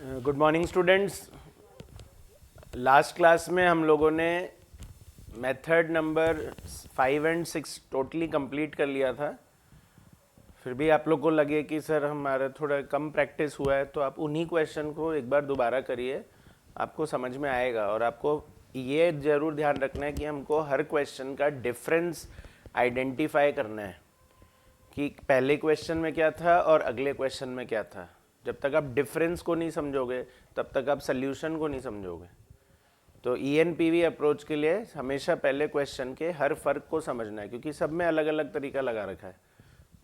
Good morning students. Last class में हम लोगों ने method number 5 and 6 totally complete कर लिया था। फिर भी आप लोग को लगे कि सर हमारा थोड़ा कम प्रैक्टिस हुआ है, तो आप उन्हीं क्वेश्चन को एक बार दोबारा करिए, आपको समझ में आएगा। और आपको ये ज़रूर ध्यान रखना है कि हमको हर क्वेश्चन का डिफरेंस आइडेंटिफाई करना है कि पहले क्वेश्चन में क्या था और अगले क्वेश्चन में क्या था। जब तक आप डिफरेंस को नहीं समझोगे तब तक आप सल्यूशन को नहीं समझोगे। तो ENPV अप्रोच के लिए हमेशा पहले क्वेश्चन के हर फर्क को समझना है, क्योंकि सब में अलग अलग तरीका लगा रखा है।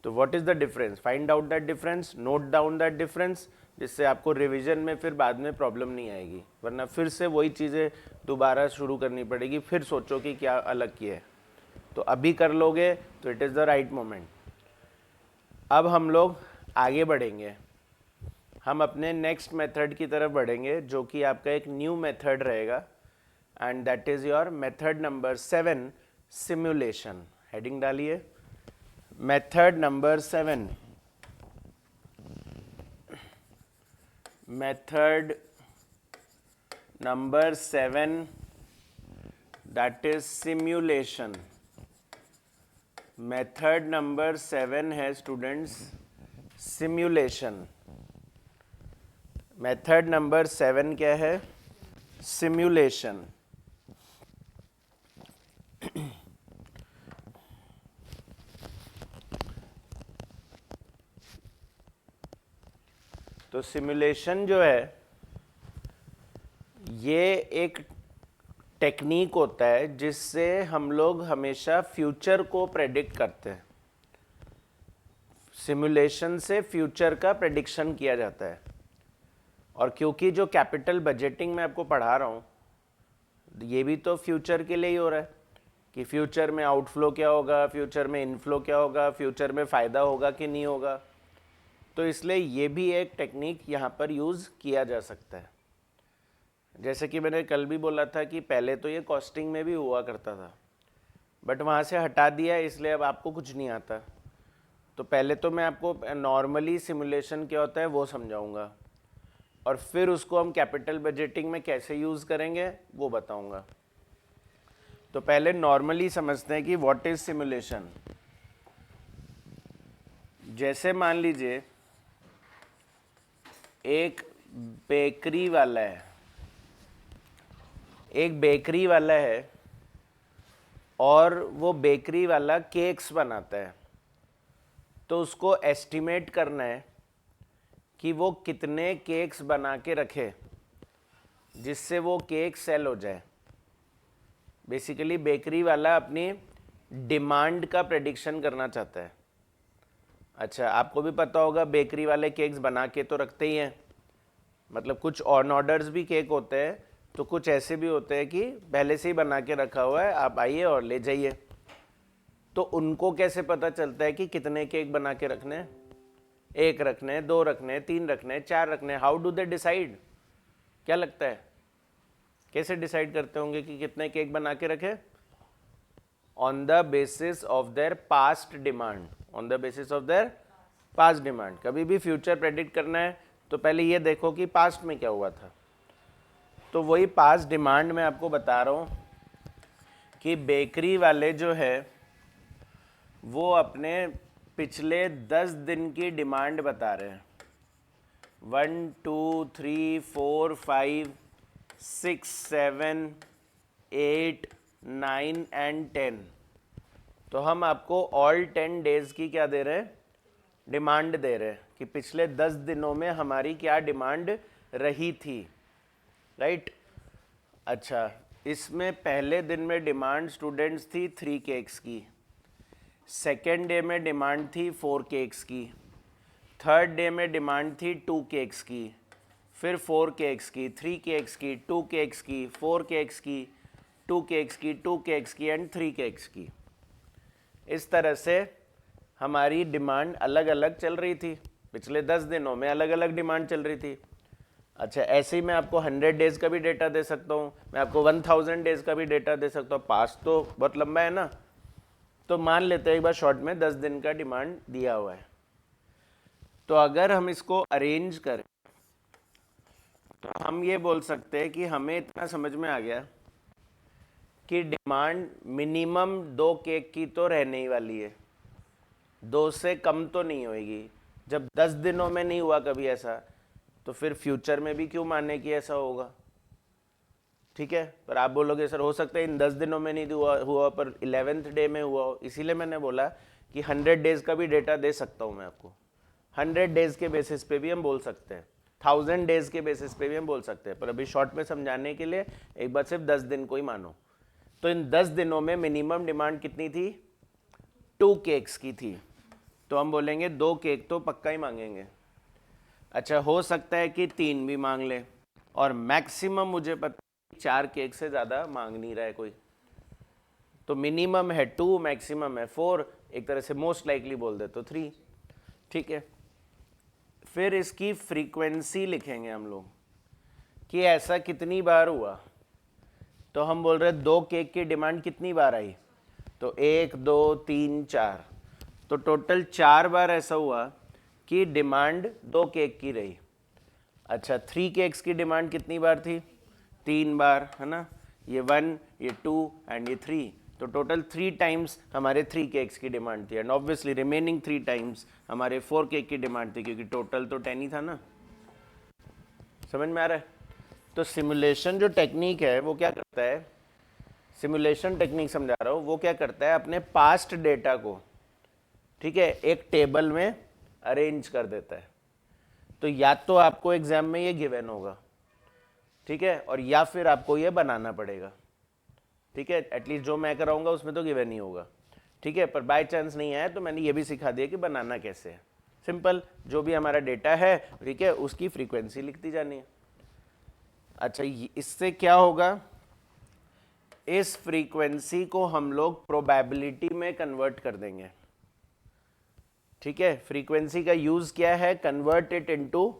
तो what is the difference, find out that difference, note down that difference, जिससे आपको रिवीजन में फिर बाद में प्रॉब्लम नहीं आएगी। वरना फिर से वही चीज़ें दोबारा शुरू करनी पड़ेगी, फिर सोचो कि क्या अलग किया है। तो अभी कर लोगे तो it is the right moment. अब हम लोग आगे बढ़ेंगे, हम अपने नेक्स्ट मेथड की तरफ बढ़ेंगे, जो कि आपका एक न्यू मेथड रहेगा, and that is your method number 7, simulation. Heading डालिए, method number 7, method number 7, that is simulation. Method number 7 है स्टूडेंट्स सिमुलेशन। मेथड नंबर 7 क्या है? सिमुलेशन। तो सिमुलेशन जो है ये एक टेक्निक होता है जिससे हम लोग हमेशा फ्यूचर को प्रेडिक्ट करते हैं। सिमुलेशन से फ्यूचर का प्रेडिक्शन किया जाता है। और क्योंकि जो कैपिटल बजटिंग में आपको पढ़ा रहा हूँ, ये भी तो फ्यूचर के लिए ही हो रहा है कि फ्यूचर में आउटफ्लो क्या होगा, फ्यूचर में इनफ्लो क्या होगा, फ्यूचर में फ़ायदा होगा कि नहीं होगा। तो इसलिए ये भी एक टेक्निक यहाँ पर यूज़ किया जा सकता है। जैसे कि मैंने कल भी बोला था कि पहले तो ये कॉस्टिंग में भी हुआ करता था, बट वहाँ से हटा दिया, इसलिए अब आपको कुछ नहीं आता। तो पहले तो मैं आपको नॉर्मली सिमुलेशन क्या होता है वो समझाऊंगा, और फिर उसको हम कैपिटल बजटिंग में कैसे यूज़ करेंगे वो बताऊंगा। तो पहले नॉर्मली समझते हैं कि व्हाट इज़ सिमुलेशन। जैसे मान लीजिए एक बेकरी वाला है, एक बेकरी वाला है और वो बेकरी वाला केक्स बनाता है। तो उसको एस्टिमेट करना है कि वो कितने केक्स बना के रखे जिससे वो केक सेल हो जाए। बेसिकली बेकरी वाला अपनी डिमांड का प्रेडिक्शन करना चाहता है। अच्छा, आपको भी पता होगा बेकरी वाले केक्स बना के तो रखते ही हैं, मतलब कुछ ऑन ऑर्डर्स भी केक होते हैं, तो कुछ ऐसे भी होते हैं कि पहले से ही बना के रखा हुआ है, आप आइए और ले जाइए। तो उनको कैसे पता चलता है कि कितने केक बना के रखने हैं? 1 रखने, 2 रखने, 3 रखने, 4 रखने? How do they decide? क्या लगता है कैसे डिसाइड करते होंगे कि कितने केक बना के रखे? On the basis of their past demand. On the basis of their past demand. कभी भी फ्यूचर प्रेडिक्ट करना है तो पहले ये देखो कि पास्ट में क्या हुआ था। तो वही पास्ट डिमांड में आपको बता रहा हूँ कि बेकरी वाले जो है वो अपने पिछले 10 दिन की डिमांड बता रहे हैं। 1 2 3 4 5 6 7 8 9 एंड 10। तो हम आपको ऑल 10 डेज की क्या दे रहे हैं? डिमांड दे रहे हैं कि पिछले 10 दिनों में हमारी क्या डिमांड रही थी, राइट? अच्छा, इसमें पहले दिन में डिमांड स्टूडेंट्स थी 3 केक्स की, सेकेंड डे में डिमांड थी 4 केक्स की, थर्ड डे में डिमांड थी 2 केक्स की, फिर 4 केक्स की, 3 केक्स की, 2 केक्स की, 4 केक्स की, 2 केक्स की, 2 केक्स की एंड 3 केक्स की। इस तरह से हमारी डिमांड अलग अलग चल रही थी, पिछले 10 दिनों में अलग अलग डिमांड चल रही थी। अच्छा, ऐसे ही मैं आपको 100 डेज का भी डेटा दे सकता हूँ, मैं आपको 1000 डेज का भी डेटा दे सकता हूँ। पास्ट तो बहुत लंबा है ना, तो मान लेते हैं एक बार शॉर्ट में 10 दिन का डिमांड दिया हुआ है। तो अगर हम इसको अरेंज करें तो हम ये बोल सकते हैं कि हमें इतना समझ में आ गया कि डिमांड मिनिमम 2 केक की तो रहने ही वाली है, 2 से कम तो नहीं होएगी। जब 10 दिनों में नहीं हुआ कभी ऐसा, तो फिर फ्यूचर में भी क्यों माने कि ऐसा होगा? ठीक है, पर आप बोलोगे सर हो सकता है इन 10 दिनों में नहीं हुआ पर 11th डे में हुआ हो। इसीलिए मैंने बोला कि 100 डेज का भी डेटा दे सकता हूं मैं आपको। 100 डेज के बेसिस पे भी हम बोल सकते हैं, 1000 डेज के बेसिस पे भी हम बोल सकते हैं, पर अभी शॉर्ट में समझाने के लिए एक बार सिर्फ 10 दिन को ही मानो। तो इन 10 दिनों में मिनिमम डिमांड कितनी थी? 2 केक्स की थी। तो हम बोलेंगे 2 केक तो पक्का ही मांगेंगे। अच्छा, हो सकता है कि 3 भी मांग ले, और मैक्सिमम मुझे पता है 4 केक से ज़्यादा मांग नहीं रहा है कोई। तो मिनिमम है 2, मैक्सिमम है 4, एक तरह से मोस्ट लाइकली बोल दे तो 3। ठीक है, फिर इसकी फ्रीक्वेंसी लिखेंगे हम लोग कि ऐसा कितनी बार हुआ। तो हम बोल रहे 2 केक की डिमांड कितनी बार आई? तो 1 2 3 4, तो टोटल 4 बार ऐसा हुआ कि डिमांड 2 केक की रही। अच्छा, 3 केक्स की डिमांड कितनी बार थी? 3 बार, है ना? ये 1, ये 2 एंड ये 3, तो टोटल 3 टाइम्स हमारे 3 केक्स की डिमांड थी, एंड ऑब्वियसली रिमेनिंग 3 टाइम्स हमारे 4 केक की डिमांड थी, क्योंकि टोटल तो 10 ही था ना। समझ में आ रहा है? तो सिमुलेशन जो टेक्निक है वो क्या करता है, सिमुलेशन टेक्निक समझा रहा हूँ, वो क्या करता है, अपने पास्ट डेटा को, ठीक है, एक टेबल में अरेंज कर देता है। तो या तो आपको एग्जाम में ये गिवन होगा, ठीक है, और या फिर आपको ये बनाना पड़ेगा। ठीक है, एटलीस्ट जो मैं कराऊंगा उसमें तो गिवन नहीं होगा। ठीक है, पर बाय चांस नहीं आया तो मैंने ये भी सिखा दिया कि बनाना कैसे है। सिंपल, जो भी हमारा डेटा है, ठीक है, उसकी फ्रीक्वेंसी लिखती जानी है। अच्छा, इससे क्या होगा, इस फ्रीक्वेंसी को हम लोग प्रोबेबिलिटी में कन्वर्ट कर देंगे। ठीक है, फ्रीक्वेंसी का यूज क्या है, कन्वर्ट इट इनटू,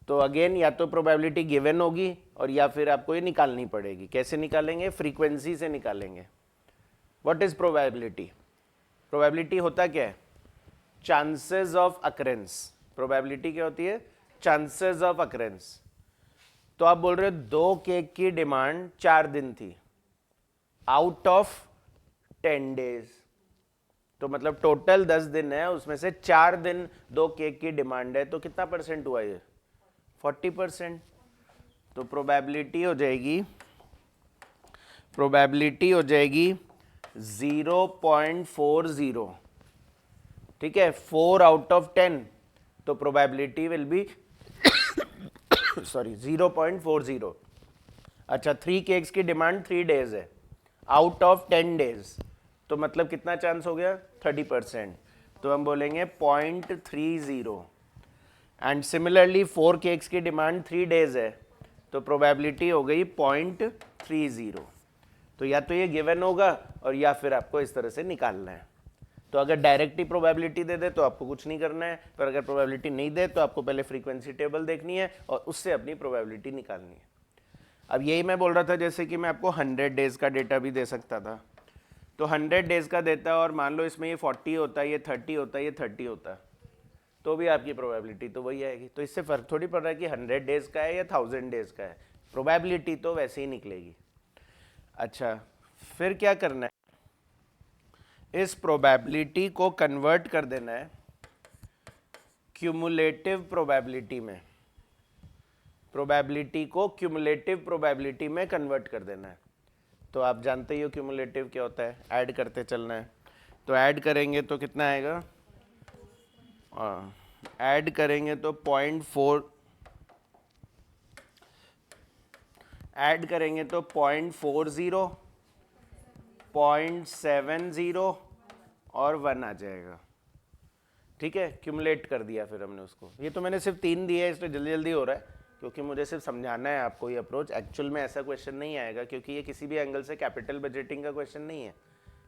तो अगेन या तो प्रोबेबिलिटी गिवन होगी और या फिर आपको ये निकालनी पड़ेगी। कैसे निकालेंगे? फ्रीक्वेंसी से निकालेंगे। What is probability? प्रोबेबिलिटी होता क्या है? Chances of occurrence. प्रोबेबिलिटी क्या होती है? Chances of occurrence. तो आप बोल रहे हो 2 केक की डिमांड 4 दिन थी आउट ऑफ 10 डेज, तो मतलब टोटल 10 दिन है, उसमें से 4 दिन 2 केक की डिमांड है, तो कितना परसेंट हुआ ये? 40%। तो प्रोबेबिलिटी हो जाएगी, प्रोबेबिलिटी हो जाएगी 0.40। ठीक है, 4 आउट ऑफ 10, तो प्रोबेबिलिटी विल बी सॉरी 0.40। अच्छा, 3 केक्स की डिमांड 3 डेज है आउट ऑफ 10 डेज, तो मतलब कितना चांस हो गया? 30%। तो हम बोलेंगे 0.30। एंड सिमिलरली 4 केक्स की डिमांड 3 डेज है, तो प्रोबेबिलिटी हो गई 0.30। तो या तो ये गिवन होगा और या फिर आपको इस तरह से निकालना है। तो अगर डायरेक्ट ही प्रोबेबिलिटी दे दे तो आपको कुछ नहीं करना है, पर अगर प्रोबेबिलिटी नहीं दे तो आपको पहले फ्रीक्वेंसी टेबल देखनी है और उससे अपनी प्रोबेबिलिटी निकालनी है। अब यही मैं बोल रहा था, जैसे कि मैं आपको 100 डेज का डेटा भी दे सकता था, तो 100 डेज का देता है और मान लो इसमें ये 40 होता है, ये 30 होता है, ये 30 होता है, तो भी आपकी प्रोबेबिलिटी तो वही आएगी। तो इससे फर्क थोड़ी पड़ रहा है कि 100 डेज का है या 1000 डेज का है, प्रोबेबिलिटी तो वैसे ही निकलेगी। अच्छा, फिर क्या करना है, इस प्रोबेबिलिटी को कन्वर्ट कर देना है क्यूमुलेटिव प्रोबेबिलिटी में। प्रोबेबिलिटी को क्यूमुलेटिव प्रोबेबिलिटी में कन्वर्ट कर देना है। तो आप जानते ही हो क्यूमुलेटिव क्या होता है, ऐड करते चलना है। तो ऐड करेंगे तो कितना आएगा, ऐड करेंगे तो 0.4, ऐड करेंगे तो 0.40, 0.70 और 1 आ जाएगा। ठीक है, क्यूमुलेट कर दिया फिर हमने उसको। ये तो मैंने सिर्फ 3 दिए, इसलिए जल्दी जल्दी हो रहा है, क्योंकि मुझे सिर्फ समझाना है आपको ये अप्रोच। एक्चुअल में ऐसा क्वेश्चन नहीं आएगा, क्योंकि ये किसी भी एंगल से कैपिटल बजटिंग का क्वेश्चन नहीं है।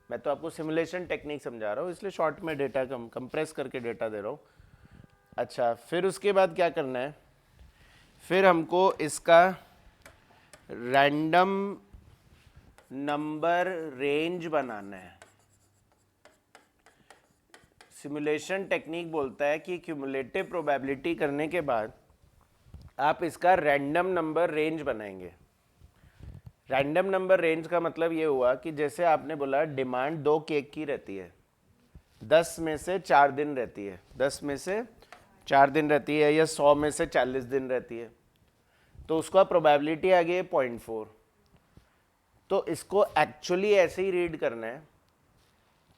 मैं तो आपको सिमुलेशन टेक्निक समझा रहा हूँ, इसलिए शॉर्ट में डेटा कंप्रेस करके डेटा दे रहा हूँ। अच्छा, फिर उसके बाद क्या करना है, फिर हमको इसका रैंडम नंबर रेंज बनाना है। सिमुलेशन टेक्निक बोलता है कि क्यूमुलेटिव प्रोबेबिलिटी करने के बाद आप इसका रैंडम नंबर रेंज बनाएंगे। रैंडम नंबर रेंज का मतलब ये हुआ कि जैसे आपने बोला डिमांड 2 केक की रहती है, 10 में से 4 दिन रहती है, 10 में से 4 दिन रहती है, या 100 में से 40 दिन रहती है, तो उसका प्रोबेबिलिटी आ गई है 0.4। तो इसको एक्चुअली ऐसे ही रीड करना है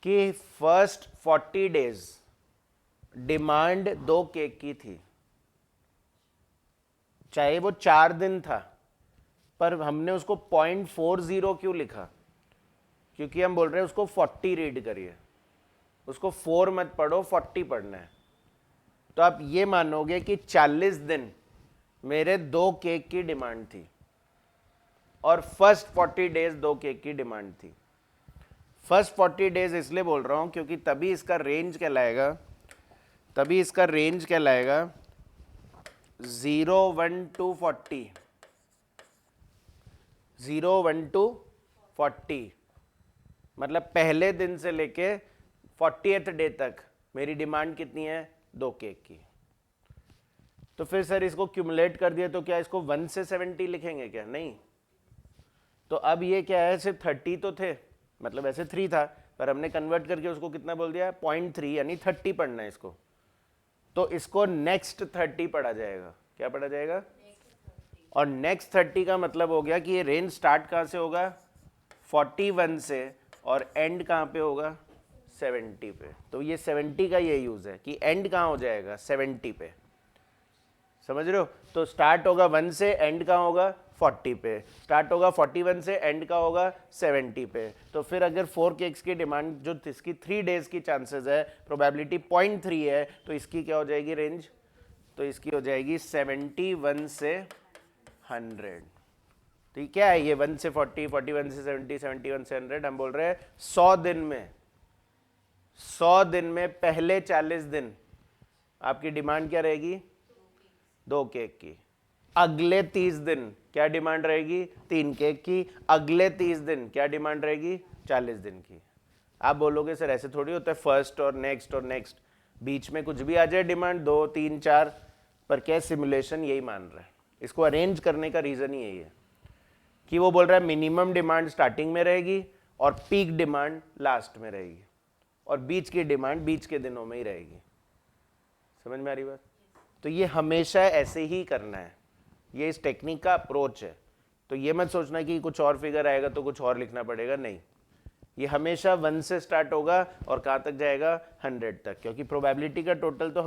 कि फर्स्ट 40 डेज डिमांड 2 केक की थी, चाहे वो 4 दिन था, पर हमने उसको 0.40 क्यों लिखा? क्योंकि हम बोल रहे हैं उसको 40 रीड करिए, उसको 4 मत पढ़ो, 40 पढ़ना है। तो आप ये मानोगे कि 40 दिन मेरे 2 केक की डिमांड थी और फर्स्ट 40 डेज 2 केक की डिमांड थी। फर्स्ट 40 डेज इसलिए बोल रहा हूं क्योंकि तभी इसका रेंज कहलाएगा 0 1 to 40, 0 1 to 40, मतलब पहले दिन से लेके 40th डे तक मेरी डिमांड कितनी है? 2 केक की। तो फिर सर इसको क्यूमुलेट कर दिया तो क्या इसको 1 से 70 लिखेंगे क्या? नहीं। तो अब ये क्या है, सिर्फ 30 तो थे, मतलब ऐसे 3 था, पर हमने कन्वर्ट करके उसको कितना बोल दिया? 0.3, यानी 30 पढ़ना है इसको। तो इसको नेक्स्ट 30 पढ़ा जाएगा। क्या पढ़ा जाएगा? और नेक्स्ट 30 का मतलब हो गया कि ये रेंज स्टार्ट कहाँ से होगा? 41 से, और एंड कहाँ पे होगा? 70 पे। तो ये 70 का ये यूज है कि एंड कहाँ हो जाएगा? 70 पे। समझ रहे हो? तो स्टार्ट होगा 1 से, एंड कहाँ होगा? 40 पे। स्टार्ट होगा 41 से, एंड का होगा 70 पे। तो फिर अगर 4 केक्स की डिमांड जो इसकी 3 डेज की चांसेस है, प्रोबेबिलिटी 0.3 है, तो इसकी क्या हो जाएगी रेंज? तो इसकी हो जाएगी 71 से 100। ठीक है, ये 1 से 40, 41 से 70, 71 से 100। हम बोल रहे हैं 100 दिन में पहले 40 दिन आपकी डिमांड क्या रहेगी? 2 केक की। अगले 30 दिन क्या डिमांड रहेगी? 3 केक की। अगले 30 दिन क्या डिमांड रहेगी? 40 दिन की। आप बोलोगे सर ऐसे थोड़ी होता है, फर्स्ट और नेक्स्ट बीच में कुछ भी आ जाए डिमांड, 2 3 4, पर क्या सिमुलेशन यही मान रहा है। इसको अरेंज करने का रीजन ही यही है कि वो बोल रहा है मिनिमम डिमांड स्टार्टिंग में रहेगी और पीक डिमांड लास्ट में रहेगी, और बीच की डिमांड बीच के दिनों में ही रहेगी। समझ में आ रही बात? तो ये हमेशा ऐसे ही करना है, ये इस टेक्निक का अप्रोच है। तो ये मत सोचना कि कुछ और फिगर आएगा तो कुछ और लिखना पड़ेगा, नहीं। ये हमेशा 1 से स्टार्ट होगा और कहाँ तक जाएगा? 100 तक, क्योंकि प्रोबेबिलिटी का टोटल तो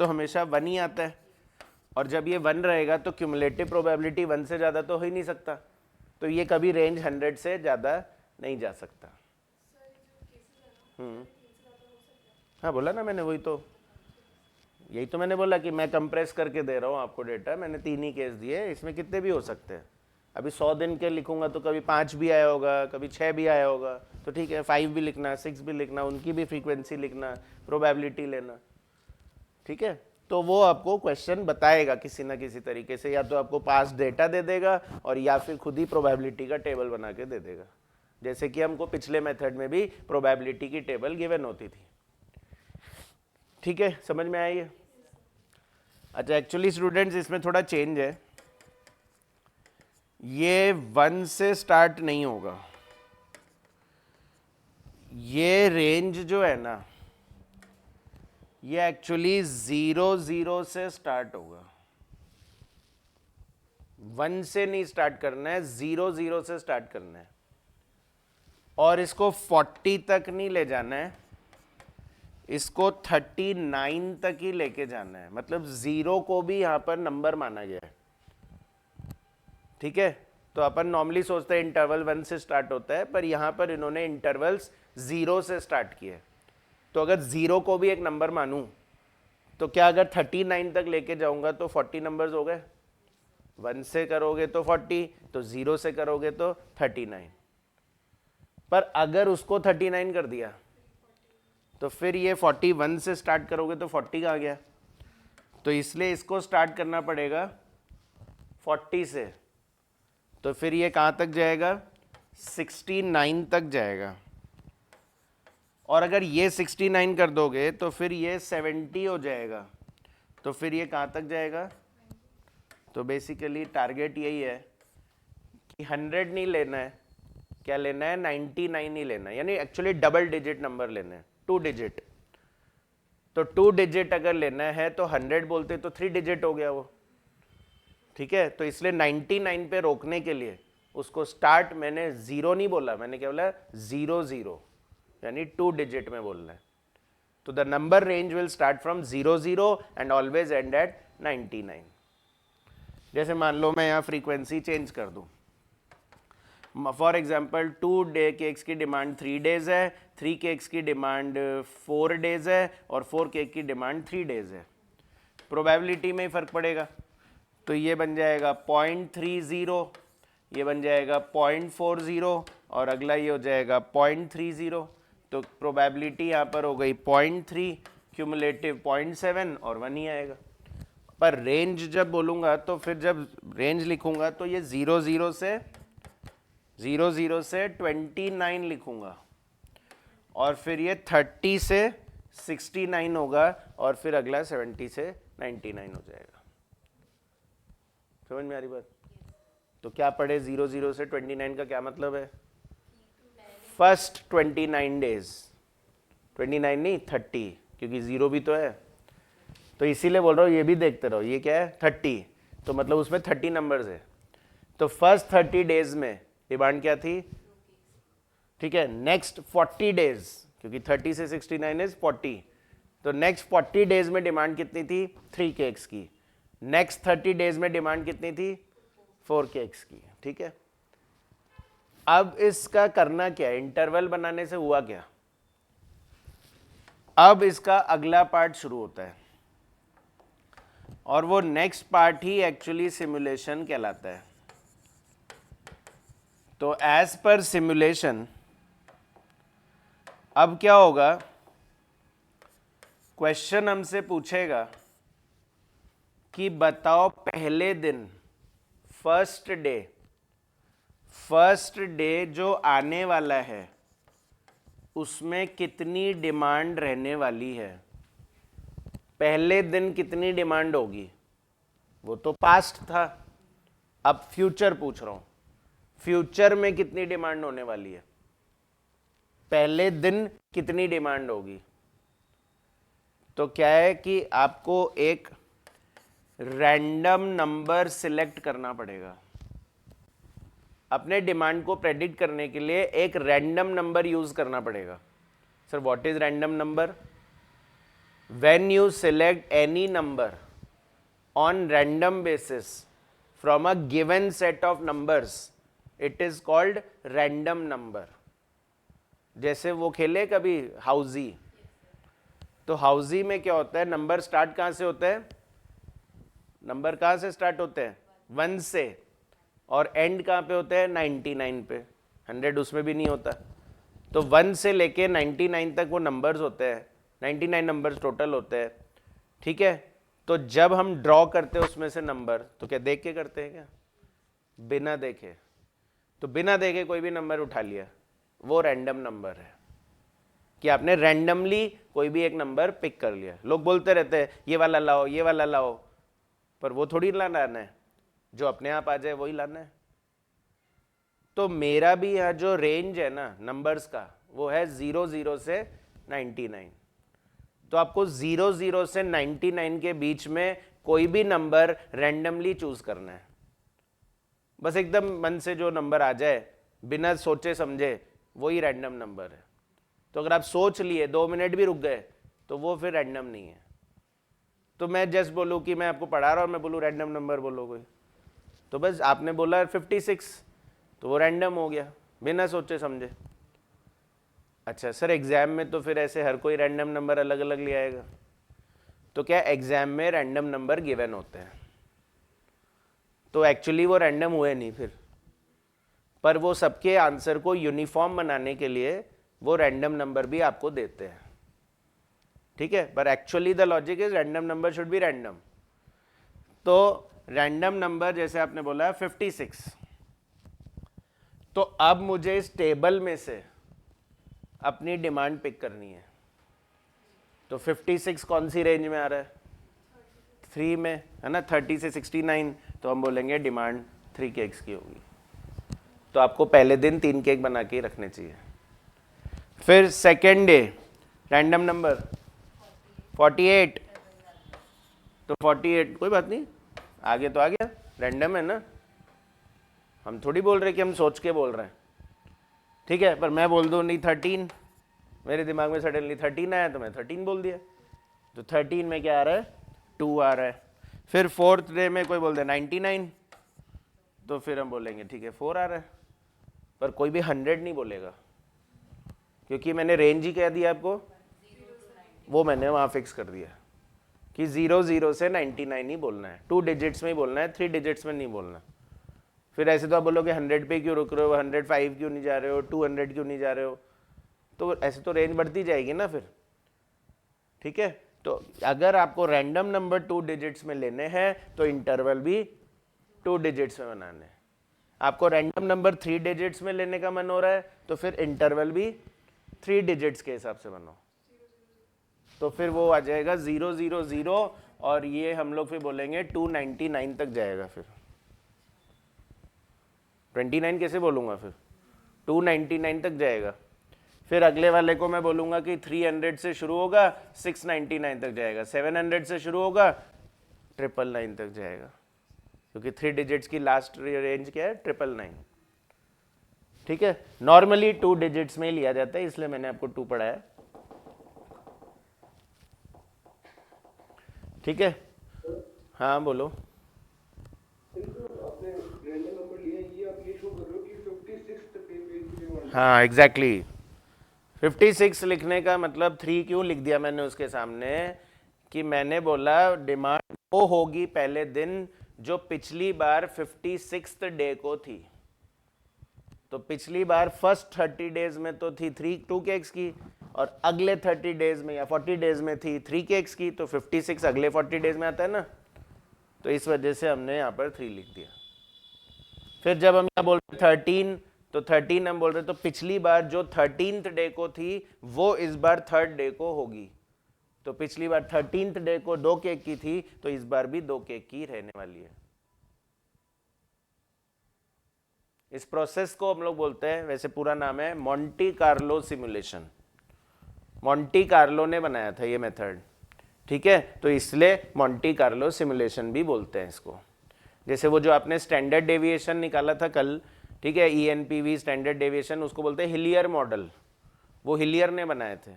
हमेशा 1 ही आता है, और जब ये 1 रहेगा तो क्यूमुलेटिव प्रोबेबिलिटी 1 से ज़्यादा तो हो ही नहीं सकता, तो ये कभी रेंज 100 से ज़्यादा नहीं जा सकता। हाँ बोला ना मैंने, वही तो, यही तो मैंने बोला कि मैं कंप्रेस करके दे रहा हूँ आपको डेटा। मैंने 3 ही केस दिए, इसमें कितने भी हो सकते हैं। अभी 100 दिन के लिखूंगा तो कभी 5 भी आया होगा, कभी 6 भी आया होगा, तो ठीक है 5 भी लिखना, 6 भी लिखना, उनकी भी फ्रीक्वेंसी लिखना, प्रोबेबिलिटी लेना, ठीक है। तो वो आपको क्वेश्चन बताएगा किसी ना किसी तरीके से, या तो आपको पास डेटा दे देगा और या फिर खुद ही प्रोबेबिलिटी का टेबल बना के दे देगा, जैसे कि हमको पिछले मेथड में भी प्रोबेबिलिटी की टेबल गिवन होती थी। ठीक है, समझ में आया ये? अच्छा, एक्चुअली स्टूडेंट्स इसमें थोड़ा चेंज है, ये 1 से स्टार्ट नहीं होगा, ये रेंज जो है ना ये एक्चुअली 0 से स्टार्ट होगा। 1 से नहीं स्टार्ट करना है, 0 से स्टार्ट करना है, और इसको 40 तक नहीं ले जाना है, इसको 39 तक ही लेके जाना है। मतलब 0 को भी यहां पर नंबर माना गया है। ठीक है, तो अपन नॉर्मली सोचते हैं इंटरवल 1 से स्टार्ट होता है, पर यहां पर इन्होंने इंटरवल्स 0 से स्टार्ट किए। तो अगर 0 को भी एक नंबर मानूं तो क्या अगर 39 तक लेके जाऊंगा तो 40 नंबर्स हो गए। 1 से करोगे तो 40, तो 0 से करोगे तो 39। पर अगर उसको 39 कर दिया तो फिर ये 41 से स्टार्ट करोगे तो 40 का आ गया, तो इसलिए इसको स्टार्ट करना पड़ेगा 40 से। तो फिर ये कहाँ तक जाएगा? 69 तक जाएगा। और अगर ये 69 कर दोगे तो फिर ये 70 हो जाएगा। तो फिर ये कहाँ तक जाएगा? तो बेसिकली टारगेट यही है कि 100 नहीं लेना है, क्या लेना है? 99 ही लेना है, यानी एक्चुअली डबल डिजिट नंबर लेना है, 2 डिजिट। तो 2 डिजिट अगर लेना है तो 100 बोलते तो 3 डिजिट हो गया वो, ठीक है। तो इसलिए 99 पे रोकने के लिए उसको स्टार्ट मैंने 0 नहीं बोला, मैंने क्या बोला? 00, यानी 2 डिजिट में बोलना है। तो the number range will start from 00 and always end at 99। जैसे मान लो मैं यहाँ फ्रीक्वेंसी चेंज कर दूँ, फॉर एग्जाम्पल 2 डे केक्स की डिमांड 3 डेज है, 3 केक्स की डिमांड 4 डेज है और 4 केक की डिमांड 3 डेज है। प्रोबेबिलिटी में ही फर्क पड़ेगा, तो ये बन जाएगा 0.30, ये बन जाएगा 0.40 और अगला ये हो जाएगा 0.30। तो प्रोबेबिलिटी यहाँ पर हो गई 0.3, क्यूमुलेटिव 0.7 और 1 ही आएगा। पर रेंज जब बोलूँगा तो फिर जब रेंज लिखूँगा तो ये 00 से 29 लिखूँगा और फिर ये 30 से 69 होगा और फिर अगला 70 से 99 हो जाएगा। समझ में आ रही बात? तो क्या पढ़े? 00 से 29 का क्या मतलब है? फर्स्ट 29 डेज, 29 नहीं 30, क्योंकि 0 भी तो है, तो इसीलिए बोल रहा हूँ ये भी देखते रहो। ये क्या है? 30, तो मतलब उसमें 30 नंबर्स है। तो फर्स्ट 30 डेज में डिमांड क्या थी? ठीक है। नेक्स्ट 40 डेज, क्योंकि 30 से 69 इज 40, तो नेक्स्ट 40 डेज में डिमांड कितनी थी? 3 केक्स की। नेक्स्ट 30 डेज में डिमांड कितनी थी? 4 केक्स की। ठीक है। अब इसका करना क्या है? इंटरवल बनाने से हुआ क्या? अब इसका अगला पार्ट शुरू होता है और वो नेक्स्ट पार्ट ही एक्चुअली सिमुलेशन कहलाता है। तो एज पर सिमुलेशन अब क्या होगा? क्वेश्चन हमसे पूछेगा कि बताओ पहले दिन, फर्स्ट डे जो आने वाला है उसमें कितनी डिमांड रहने वाली है? पहले दिन कितनी डिमांड होगी? वो तो पास्ट था, अब फ्यूचर पूछ रहा हूं, फ्यूचर में कितनी डिमांड होने वाली है? पहले दिन कितनी डिमांड होगी? तो क्या है कि आपको एक रैंडम नंबर सिलेक्ट करना पड़ेगा। अपने डिमांड को प्रेडिक्ट करने के लिए एक रैंडम नंबर यूज करना पड़ेगा। Sir what is random number? When you select any number on random basis from a given set of numbers, it is called random number. जैसे वो खेले कभी हाउजी, तो हाउजी में क्या होता है? नंबर स्टार्ट कहां से होता है? नंबर कहां से स्टार्ट होते हैं? 1 से, और एंड कहां पे होता है? 99 पे। 100 उसमें भी नहीं होता। तो 1 से लेके 99 तक वो नंबर्स होते हैं, 99 नंबर्स टोटल होते हैं। ठीक है। तो जब हम ड्रॉ करते हैं उसमें से नंबर, तो क्या देख के करते हैं क्या? बिना देखे। तो बिना देखे कोई भी नंबर उठा लिया, वो रैंडम नंबर है कि आपने रैंडमली कोई भी एक नंबर पिक कर लिया। लोग बोलते रहते हैं ये वाला लाओ, ये वाला लाओ, पर वो थोड़ी लाना है, जो अपने आप आ जाए वही लाना है। तो मेरा भी यहाँ जो रेंज है ना नंबर्स का, वो है 00 से 99। तो आपको 00 से 99 के बीच में कोई भी नंबर रैंडमली चूज करना है। बस एकदम मन से जो नंबर आ जाए बिना सोचे समझे, वही रैंडम नंबर है। तो अगर आप सोच लिए 2 मिनट भी रुक गए तो वो फिर रैंडम नहीं है। तो मैं जस्ट बोलूँ कि मैं आपको पढ़ा रहा हूँ और मैं बोलूँ रैंडम नंबर बोलो कोई, तो बस आपने बोला 56, तो वो रैंडम हो गया बिना सोचे समझे। अच्छा सर एग्जाम में तो फिर ऐसे हर कोई रैंडम नंबर अलग अलग ले आएगा, तो क्या एग्जाम में रैंडम नंबर गिवन होते हैं? तो एक्चुअली वो रैंडम हुए नहीं फिर, पर वो सबके आंसर को यूनिफॉर्म बनाने के लिए वो रैंडम नंबर भी आपको देते हैं। ठीक है। पर actually the logic is random number should be random. तो रैंडम नंबर जैसे आपने बोला 56, तो अब मुझे इस टेबल में से अपनी डिमांड पिक करनी है। तो 56 कौन सी रेंज में आ रहा है? 3 में, है ना, 30 से 69, तो हम बोलेंगे डिमांड 3 केक्स की होगी। तो आपको पहले दिन 3 केक बना के रखने चाहिए। फिर सेकेंड डे रैंडम नंबर 48, तो 48 कोई बात नहीं, आगे तो आ गया, रैंडम है ना, हम थोड़ी बोल रहे कि हम सोच के बोल रहे हैं, ठीक है। पर मैं बोल दूँ नहीं 13, मेरे दिमाग में सडनली 13 आया तो मैं 13 बोल दिया, तो 13 में क्या आ रहा है, 2 आ रहा है। फिर फोर्थ डे में कोई बोल दे 99, तो फिर हम बोलेंगे ठीक है 4 आ रहा है, पर कोई भी 100 नहीं बोलेगा, क्योंकि मैंने रेंज ही कह दिया आपको, वो मैंने वहाँ फिक्स कर दिया कि 00 से 99 ही बोलना है, 2 डिजिट्स में ही बोलना है, 3 डिजिट्स में नहीं बोलना। फिर ऐसे तो आप बोलोगे 100 पे क्यों रुक रहे हो, 105 क्यों नहीं जा रहे हो, 200 क्यों नहीं जा रहे हो, तो ऐसे तो रेंज बढ़ती जाएगी ना फिर, ठीक है। तो अगर आपको रैंडम नंबर 2 डिजिट्स में लेने हैं तो इंटरवल भी 2 डिजिट्स में बनाने हैं। आपको रैंडम नंबर 3 डिजिट्स में लेने का मन हो रहा है तो फिर इंटरवल भी 3 डिजिट्स के हिसाब से बनाओ, तो फिर वो आ जाएगा 000, और ये हम लोग फिर बोलेंगे 299 तक जाएगा। फिर 29 कैसे बोलूँगा, फिर 299 तक जाएगा। फिर अगले वाले को मैं बोलूँगा कि 300 से शुरू होगा, 699 तक जाएगा, 700 से शुरू होगा, 999 तक जाएगा, क्योंकि 3 डिजिट्स की लास्ट रेंज क्या है, 999, ठीक है। नॉर्मली 2 डिजिट्स में ही लिया जाता है, इसलिए मैंने आपको 2 पढ़ाया, ठीक है। हाँ बोलो। हाँ एग्जैक्टली, 56 लिखने का मतलब 3 क्यों लिख दिया मैंने उसके सामने, कि मैंने बोला डिमांड वो होगी पहले दिन जो पिछली बार 56th डे को थी। तो पिछली बार फर्स्ट 30 डेज में तो थी 2 केक्स की, और अगले 30 डेज में या 40 डेज में थी 3 केक्स की, तो 56 अगले 40 डेज में आता है ना, तो इस वजह से हमने यहाँ पर 3 लिख दिया। फिर जब हम यहाँ बोल रहे 13, तो 13 हम बोल रहे तो पिछली बार जो 13th डे को थी वो इस बार 3rd डे को होगी, तो पिछली बार 13th डे को 2 केक की थी, तो इस बार भी 2 केक की रहने वाली है। इस प्रोसेस को हम लोग बोलते हैं, वैसे पूरा नाम है Monte Carlo simulation, Monte Carlo ने बनाया था ये मेथड, ठीक है, तो इसलिए मोंटी कार्लो सिमुलेशन भी बोलते हैं इसको। जैसे वो जो आपने स्टैंडर्ड डेविएशन निकाला था कल, ठीक है, ENPV स्टैंडर्ड डेविएशन, उसको बोलते हैं हिलियर मॉडल, वो हिलियर ने बनाए थे,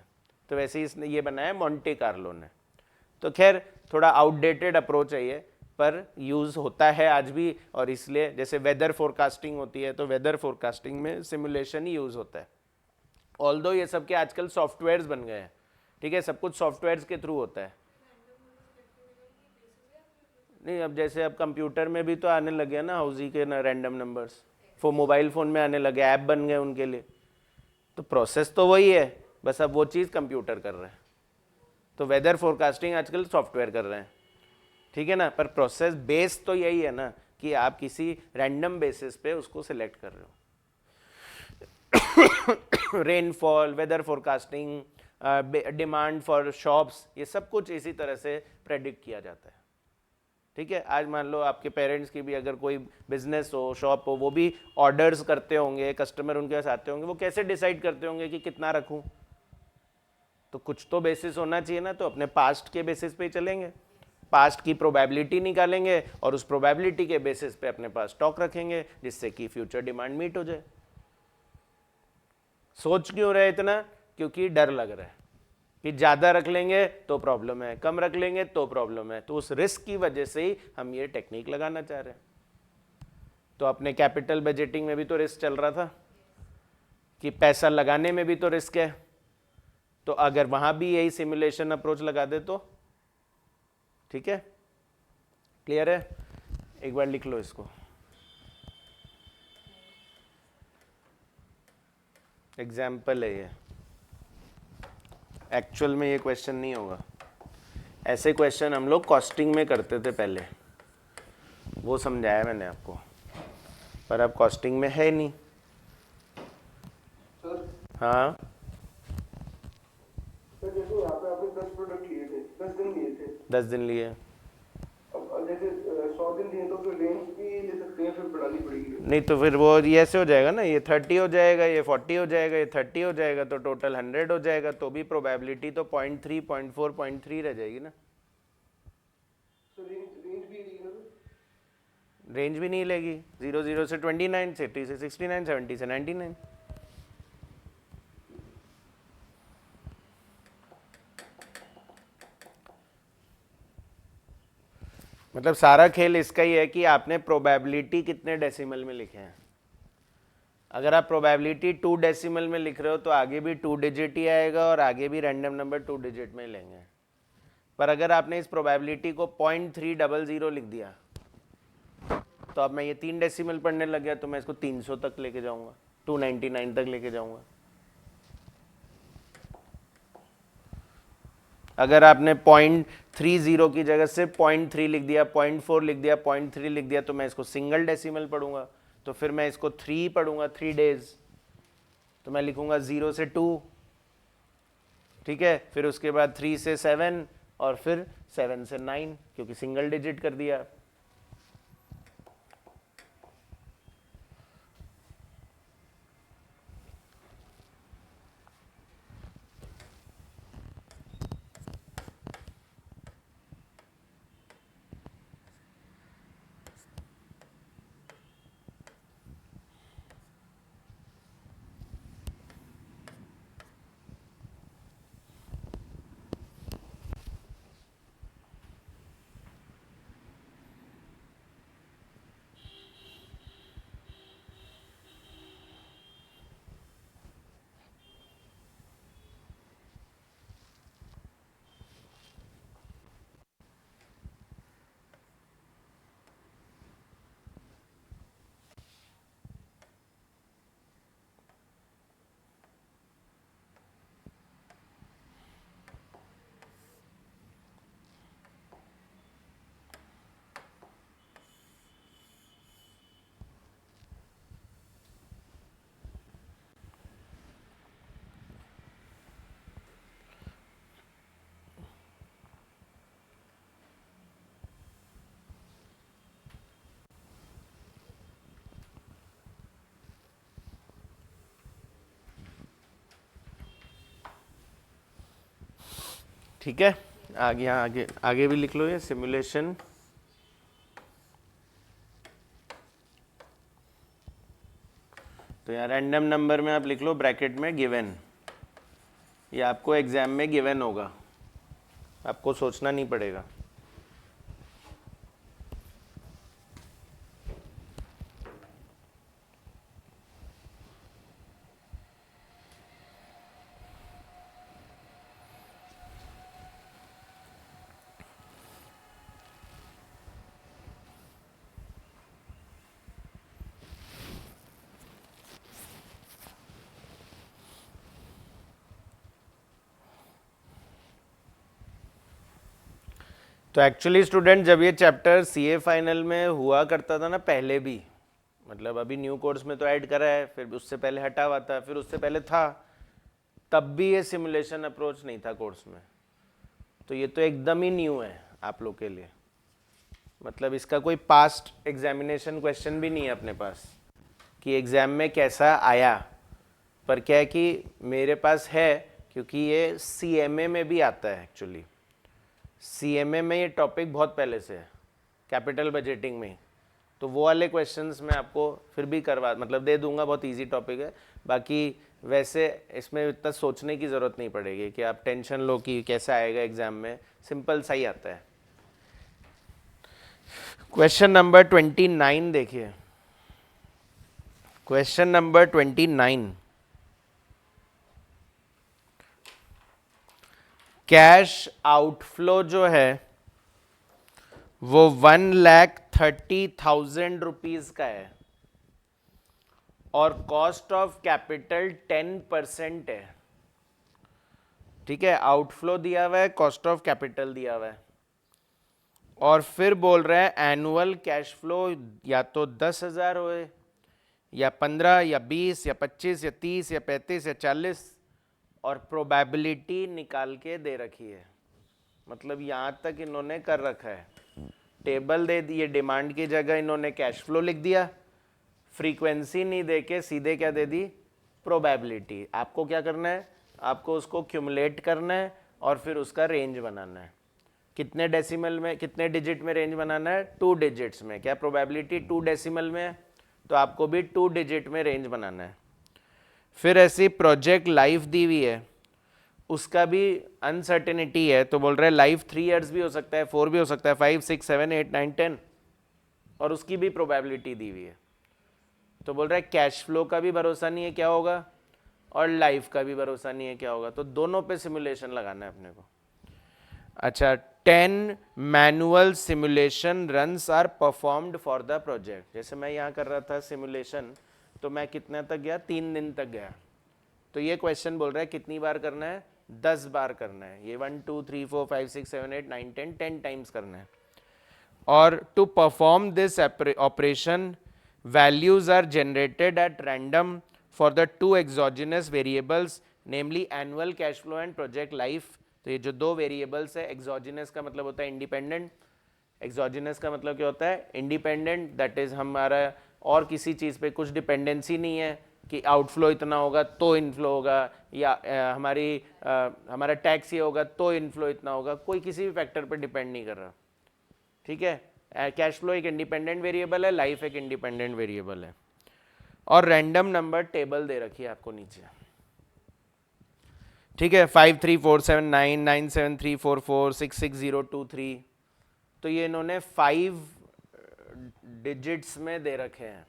तो वैसे ही इसने ये बनाया मोंटे कार्लो ने। तो खैर थोड़ा आउटडेटेड अप्रोच है ये, पर यूज़ होता है आज भी, और इसलिए जैसे वेदर फोरकास्टिंग होती है तो वेदर फोरकास्टिंग में सिमुलेशन ही यूज़ होता है। ऑल्दो ये सब के आजकल सॉफ्टवेयर्स बन गए हैं, ठीक है, सब कुछ सॉफ्टवेयर्स के थ्रू होता है। नहीं, अब जैसे अब कंप्यूटर में भी तो आने लगे ना हाउजी के ना रैंडम नंबर्स, मोबाइल फ़ोन में आने लगे, ऐप बन गए उनके लिए, तो प्रोसेस तो वही है, बस अब वो चीज़ कंप्यूटर कर रहे हैं। तो वेदर फोरकास्टिंग आजकल सॉफ्टवेयर कर रहे हैं, ठीक है ना, पर प्रोसेस बेस तो यही है ना कि आप किसी रैंडम बेसिस पे उसको सिलेक्ट कर रहे हो। Rainfall, weather forecasting, demand for shops, ये सब कुछ इसी तरह से प्रेडिक्ट किया जाता है, ठीक है। आज मान लो आपके पेरेंट्स की भी अगर कोई बिजनेस हो, शॉप हो, वो भी ऑर्डर्स करते होंगे, कस्टमर उनके पास आते होंगे, वो कैसे डिसाइड करते होंगे कि कितना रखूं, तो कुछ तो बेसिस होना चाहिए ना, तो अपने पास्ट के बेसिस पे ही चलेंगे, पास्ट की प्रोबेबिलिटी निकालेंगे और उस प्रोबेबिलिटी के बेसिस पे अपने पास स्टॉक रखेंगे, जिससे कि फ्यूचर डिमांड मीट हो जाए। सोच क्यों रहे इतना, क्योंकि डर लग रहा है कि ज़्यादा रख लेंगे तो प्रॉब्लम है, कम रख लेंगे तो प्रॉब्लम है, तो उस रिस्क की वजह से ही हम ये टेक्निक लगाना चाह रहे हैं। तो अपने कैपिटल बजटिंग में भी तो रिस्क चल रहा था कि पैसा लगाने में भी तो रिस्क है, तो अगर वहाँ भी यही सिमुलेशन अप्रोच लगा दे तो ठीक है, क्लियर है। एक बार लिख लो इसको, एग्जाम्पल है ये, एक्चुअल में ये क्वेश्चन नहीं होगा। ऐसे क्वेश्चन हम लोग कॉस्टिंग में करते थे पहले, वो समझाया मैंने आपको, पर अब कॉस्टिंग में है नहीं। हाँ जैसे यहाँ पे आपने 10 प्रोडक्ट लिए थे, 10 दिन लिए थे, 10 दिन लिए, जैसे 100 दिन दिए तो फिर रेंज भी ले सकते हैं, फिर बढ़ानी पड़ेगी। नहीं तो फिर वो ये ऐसे हो जाएगा ना, ये 30 हो जाएगा, ये 40 हो जाएगा, ये 30 हो जाएगा, तो टोटल 100 हो जाएगा, तो भी प्रोबेबिलिटी तो 0.3 0.4 0.3 रह जाएगी ना। तो रेंज भी लेगी ना फिर? रेंज भी नहीं लेगी, 00 से 29, 60 से 69, 70 से 99। मतलब सारा खेल इसका ही है कि आपने प्रोबेबिलिटी कितने डेसिमल में लिखे हैं। अगर आप प्रोबेबिलिटी 2 डेसिमल में लिख रहे हो तो आगे भी 2 डिजिट ही आएगा और आगे भी रैंडम नंबर 2 डिजिट में ही लेंगे। पर अगर आपने इस प्रोबेबिलिटी को 0.300 लिख दिया तो अब मैं ये 3 डेसिमल पढ़ने लग गया, तो मैं इसको 300 तक लेके जाऊंगा, 299 तक लेके जाऊंगा। अगर आपने 0.30 की जगह से 0.3 लिख दिया, 0.4 लिख दिया, 0.3 लिख दिया, तो मैं इसको सिंगल डेसिमल पढ़ूंगा, तो फिर मैं इसको 3 पढ़ूंगा, 3 डेज, तो मैं लिखूंगा 0 से 2, ठीक है, फिर उसके बाद 3 से 7 और फिर 7 से 9, क्योंकि सिंगल डिजिट कर दिया। ठीक है, आगे यहाँ आगे आगे भी लिख लो ये सिमुलेशन। तो यहाँ रैंडम नंबर में आप लिख लो ब्रैकेट में गिवन, ये आपको एग्जाम में गिवन होगा, आपको सोचना नहीं पड़ेगा। तो एक्चुअली स्टूडेंट जब ये चैप्टर सीए फाइनल में हुआ करता था ना पहले भी, मतलब अभी न्यू कोर्स में तो ऐड करा है, फिर उससे पहले हटा हुआ था, फिर उससे पहले था, तब भी ये सिमुलेशन अप्रोच नहीं था कोर्स में। तो ये तो एकदम ही न्यू है आप लोग के लिए, मतलब इसका कोई पास्ट एग्जामिनेशन क्वेश्चन भी नहीं है अपने पास कि एग्ज़ाम में कैसा आया। पर क्या है कि मेरे पास है, क्योंकि ये सीएमए में भी आता है। एक्चुअली सीएमए में ये टॉपिक बहुत पहले से है, कैपिटल बजटिंग में, तो वो वाले क्वेश्चंस मैं आपको फिर भी करवा मतलब दे दूंगा, बहुत इजी टॉपिक है। बाकी वैसे इसमें इतना सोचने की ज़रूरत नहीं पड़ेगी कि आप टेंशन लो कि कैसा आएगा एग्ज़ाम में, सिंपल सा ही आता है। क्वेश्चन नंबर 29 देखिए, क्वेश्चन नंबर 29, कैश आउटफ्लो जो है वो 1,30,000 रुपीज का है और कॉस्ट ऑफ कैपिटल 10% है। ठीक है, आउटफ्लो दिया हुआ है, कॉस्ट ऑफ कैपिटल दिया हुआ है, और फिर बोल रहे हैं एनुअल कैश फ्लो या तो 10,000 होए या 15 या 20 या 25 या 30 या 35 या 40, और प्रोबेबिलिटी निकाल के दे रखी है। मतलब यहाँ तक इन्होंने कर रखा है टेबल दे दिए, डिमांड की जगह इन्होंने कैश फ्लो लिख दिया, फ्रीक्वेंसी नहीं दे के सीधे क्या दे दी, प्रोबेबिलिटी। आपको क्या करना है, आपको उसको क्यूमुलेट करना है और फिर उसका रेंज बनाना है। कितने डेसिमल में, कितने डिजिट में रेंज बनाना है, 2 डिजिट्स में। क्या प्रोबेबिलिटी 2 डेसिमल में है, तो आपको भी 2 डिजिट में रेंज बनाना है। फिर ऐसी प्रोजेक्ट लाइफ दी हुई है, उसका भी अनसर्टेनिटी है, तो बोल रहे हैं लाइफ 3 इयर्स भी हो सकता है, 4 भी हो सकता है, 5, 6, 7, 8, 9, 10, और उसकी भी प्रोबेबिलिटी दी हुई है। तो बोल रहा है कैश फ्लो का भी भरोसा नहीं है क्या होगा, और लाइफ का भी भरोसा नहीं है क्या होगा, तो दोनों पे सिमुलेशन लगाना है अपने को। अच्छा, 10 manual simulation runs are performed for the project. जैसे मैं यहाँ कर रहा था सिमुलेशन, तो मैं कितने तक गया, 3 दिन तक गया। तो ये क्वेश्चन बोल रहा है कितनी बार करना है, 10 बार करना है। ये 1, 2, 3, 4, 5, 6, 7, 8, 9, 10 टाइम्स करना है। और to perform this operation, values are generated at random for the 2 exogenous variables, namely annual cash flow and project life। तो ये जो 2 वेरिएबल्स है, एक्सोजिनस का मतलब होता है इंडिपेंडेंट, एक्सोजिनस का मतलब क्या होता है, इंडिपेंडेंट, दैट इज हमारा और किसी चीज़ पे कुछ डिपेंडेंसी नहीं है कि आउटफ्लो इतना होगा तो इनफ्लो होगा, या हमारा टैक्स ये होगा तो इनफ्लो इतना होगा, कोई किसी भी फैक्टर पर डिपेंड नहीं कर रहा। ठीक है, कैश फ्लो एक इंडिपेंडेंट वेरिएबल है, लाइफ एक इंडिपेंडेंट वेरिएबल है, और रैंडम नंबर टेबल दे रखी है आपको नीचे। ठीक है, 5, 3, 4, 7, 9, 9, 7, 3, 4, 4, 6, 6, 0, 2, 3। तो ये इन्होंने 5 डिजिट्स में दे रखे हैं,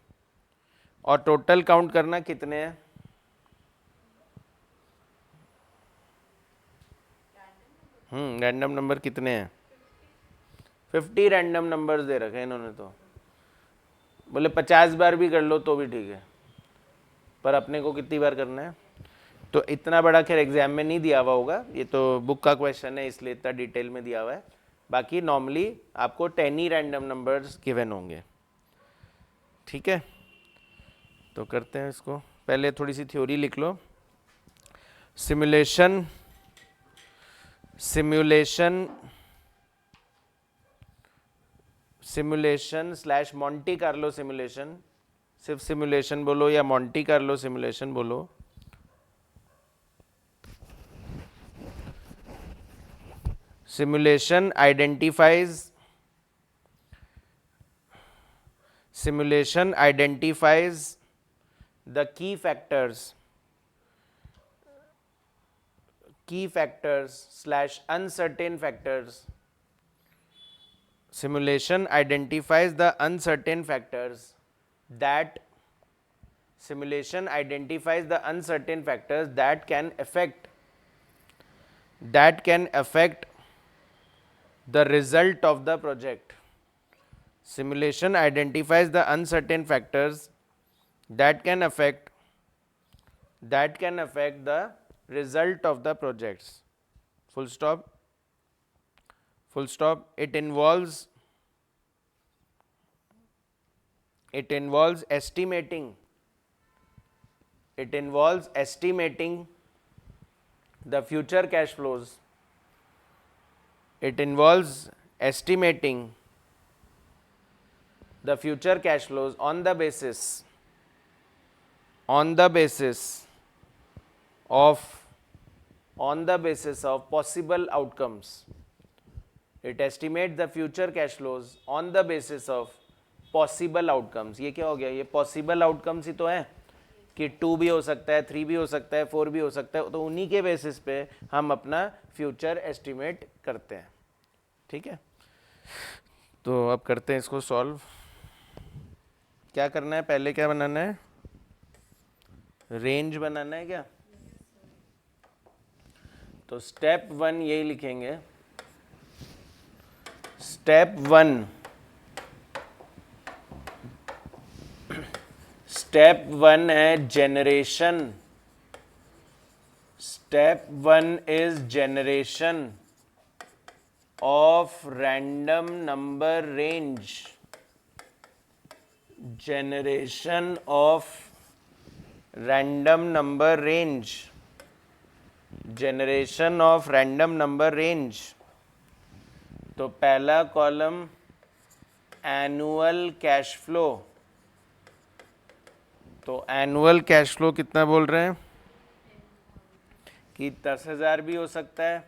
और टोटल काउंट करना कितने हैं, रैंडम नंबर कितने हैं, 50 रैंडम नंबर्स दे रखे हैं इन्होंने। तो बोले 50 बार भी कर लो तो भी ठीक है, पर अपने को कितनी बार करना है। तो इतना बड़ा खैर एग्जाम में नहीं दिया हुआ होगा, ये तो बुक का क्वेश्चन है इसलिए इतना डिटेल में दिया हुआ है। बाकी नॉर्मली आपको 10 ही रैंडम नंबर्स गिवन होंगे। ठीक है, तो करते हैं इसको, पहले थोड़ी सी थ्योरी लिख लो। Simulation slash Monte Carlo simulation, सिर्फ सिमुलेशन बोलो या मॉन्टी कार्लो सिमुलेशन बोलो। Simulation identifies the key factors slash uncertain factors. Simulation identifies the uncertain factors that can affect the result of the project. Simulation identifies the uncertain factors that can affect the result of the projects. Full stop. It involves estimating the future cash flows. It involves estimating the future cash flows on the basis of possible outcomes. It estimates the future cash flows on the basis of possible outcomes. ये क्या हो गया, ये possible outcomes ही तो है कि 2 भी हो सकता है, 3 भी हो सकता है, 4 भी हो सकता है, तो उन्हीं के बेसिस पे हम अपना फ्यूचर एस्टिमेट करते हैं। ठीक है, तो अब करते हैं इसको सॉल्व। क्या करना है, पहले क्या बनाना है, रेंज बनाना है क्या। तो स्टेप 1 यही लिखेंगे। स्टेप 1 है generation. Step 1 is generation of random number range. Generation of random number range. तो पहला कॉलम एनुअल कैश फ्लो, तो एनुअल कैश फ्लो कितना बोल रहे हैं कि 10,000 भी हो सकता है।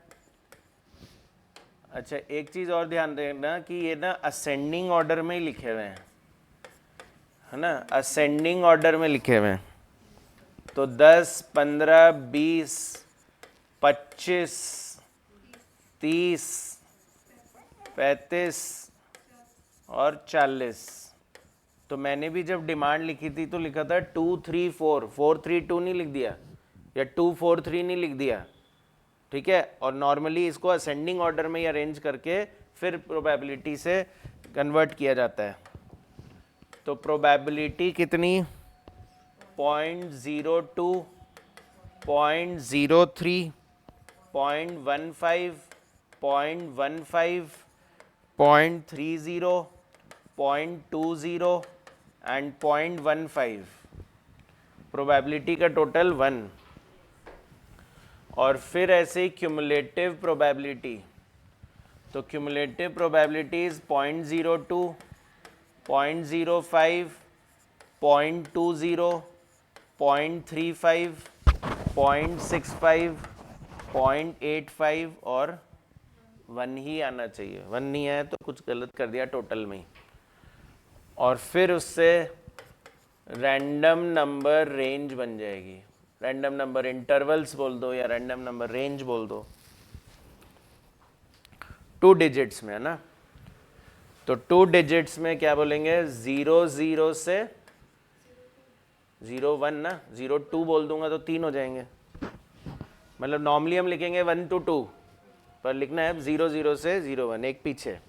अच्छा, एक चीज़ और ध्यान देना कि ये ना असेंडिंग ऑर्डर में ही लिखे हुए हैं, है ना, असेंडिंग ऑर्डर में लिखे हुए हैं। तो 10, 15, 20, 25, 30, 35 और 40। तो मैंने भी जब डिमांड लिखी थी तो लिखा था 2, 3, 4, 4, 3, 2 नहीं लिख दिया, या 2, 4, 3 नहीं लिख दिया, ठीक है। और नॉर्मली इसको असेंडिंग ऑर्डर में ही अरेंज करके फिर प्रोबेबिलिटी से कन्वर्ट किया जाता है। तो प्रोबेबिलिटी कितनी, 0.02, 0.03, 0.15, 0.15, 0.30, 0.20 एंड 0.15। प्रोबेबिलिटी का टोटल 1। और फिर ऐसे ही क्यूमुलेटिव प्रोबेबिलिटी, तो क्यूमुलेटिव प्रोबेबिलिटी इज 0.02, 0.05, 0.20, 0.35, 0.65, 0.85 और 1 ही आना चाहिए। 1 नहीं आया तो कुछ गलत कर दिया टोटल में ही। और फिर उससे रैंडम नंबर रेंज बन जाएगी, रैंडम नंबर इंटरवल्स बोल दो या रैंडम नंबर रेंज बोल दो, 2 डिजिट्स में, है ना। तो 2 डिजिट्स में क्या बोलेंगे, 0, 0 से 0, 1 ना, 0, 2 बोल दूंगा तो 3 हो जाएंगे। मतलब नॉर्मली हम लिखेंगे 1 to 2, पर लिखना है 0, 0 से 0, 1, एक पीछे।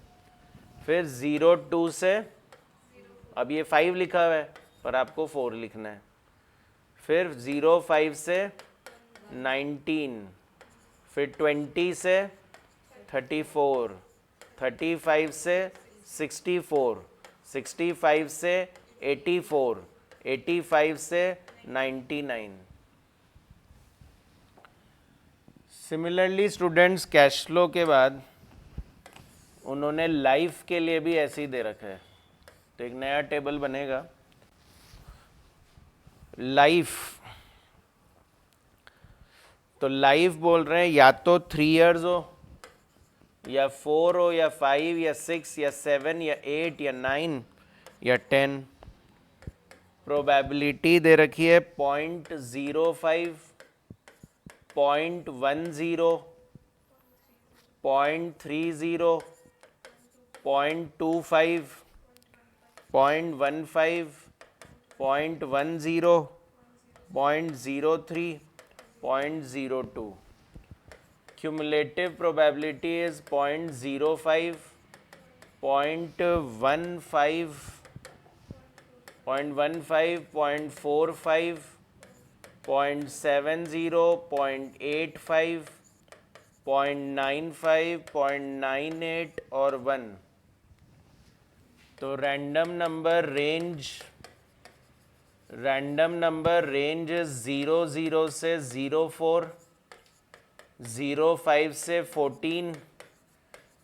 फिर 0, 2 से, अब ये 5 लिखा हुआ है पर आपको 4 लिखना है। फिर 0, 5 से 19, फिर 20 से 34, 35 से 64, 65 से 84, 85 से 99। सिमिलरली स्टूडेंट्स, कैश फ्लो के बाद उन्होंने लाइफ के लिए भी ऐसे ही दे रखा है। तो एक नया टेबल बनेगा लाइफ। तो लाइफ बोल रहे हैं या तो 3 years हो, या 4 हो, या 5, या 6, या 7, या 8, या 9, या 10। प्रोबेबिलिटी दे रखी है 0.05, 0.10, 0.30, 0.25, 0.15, 0.10, 0.03, 0.02। Cumulative probability is 0.05, 0.15, 0.15, 0.45, 0.70, 0.85, 0.95, 0.98 और 1। तो रैंडम नंबर रेंज 0 से 04, 05 से 14,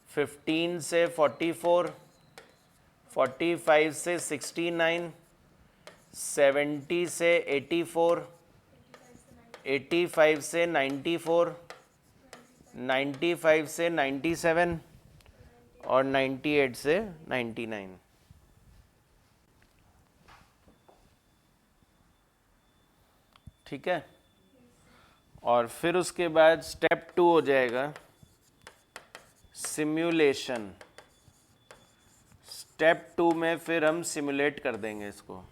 15 से 44, 45 से 69, 70 से 84, 85 से 94, 95 से 97 और 98 से 99। ठीक है। और फिर उसके बाद स्टेप 2 हो जाएगा सिम्युलेशन। स्टेप 2 में फिर हम सिमुलेट कर देंगे इसको,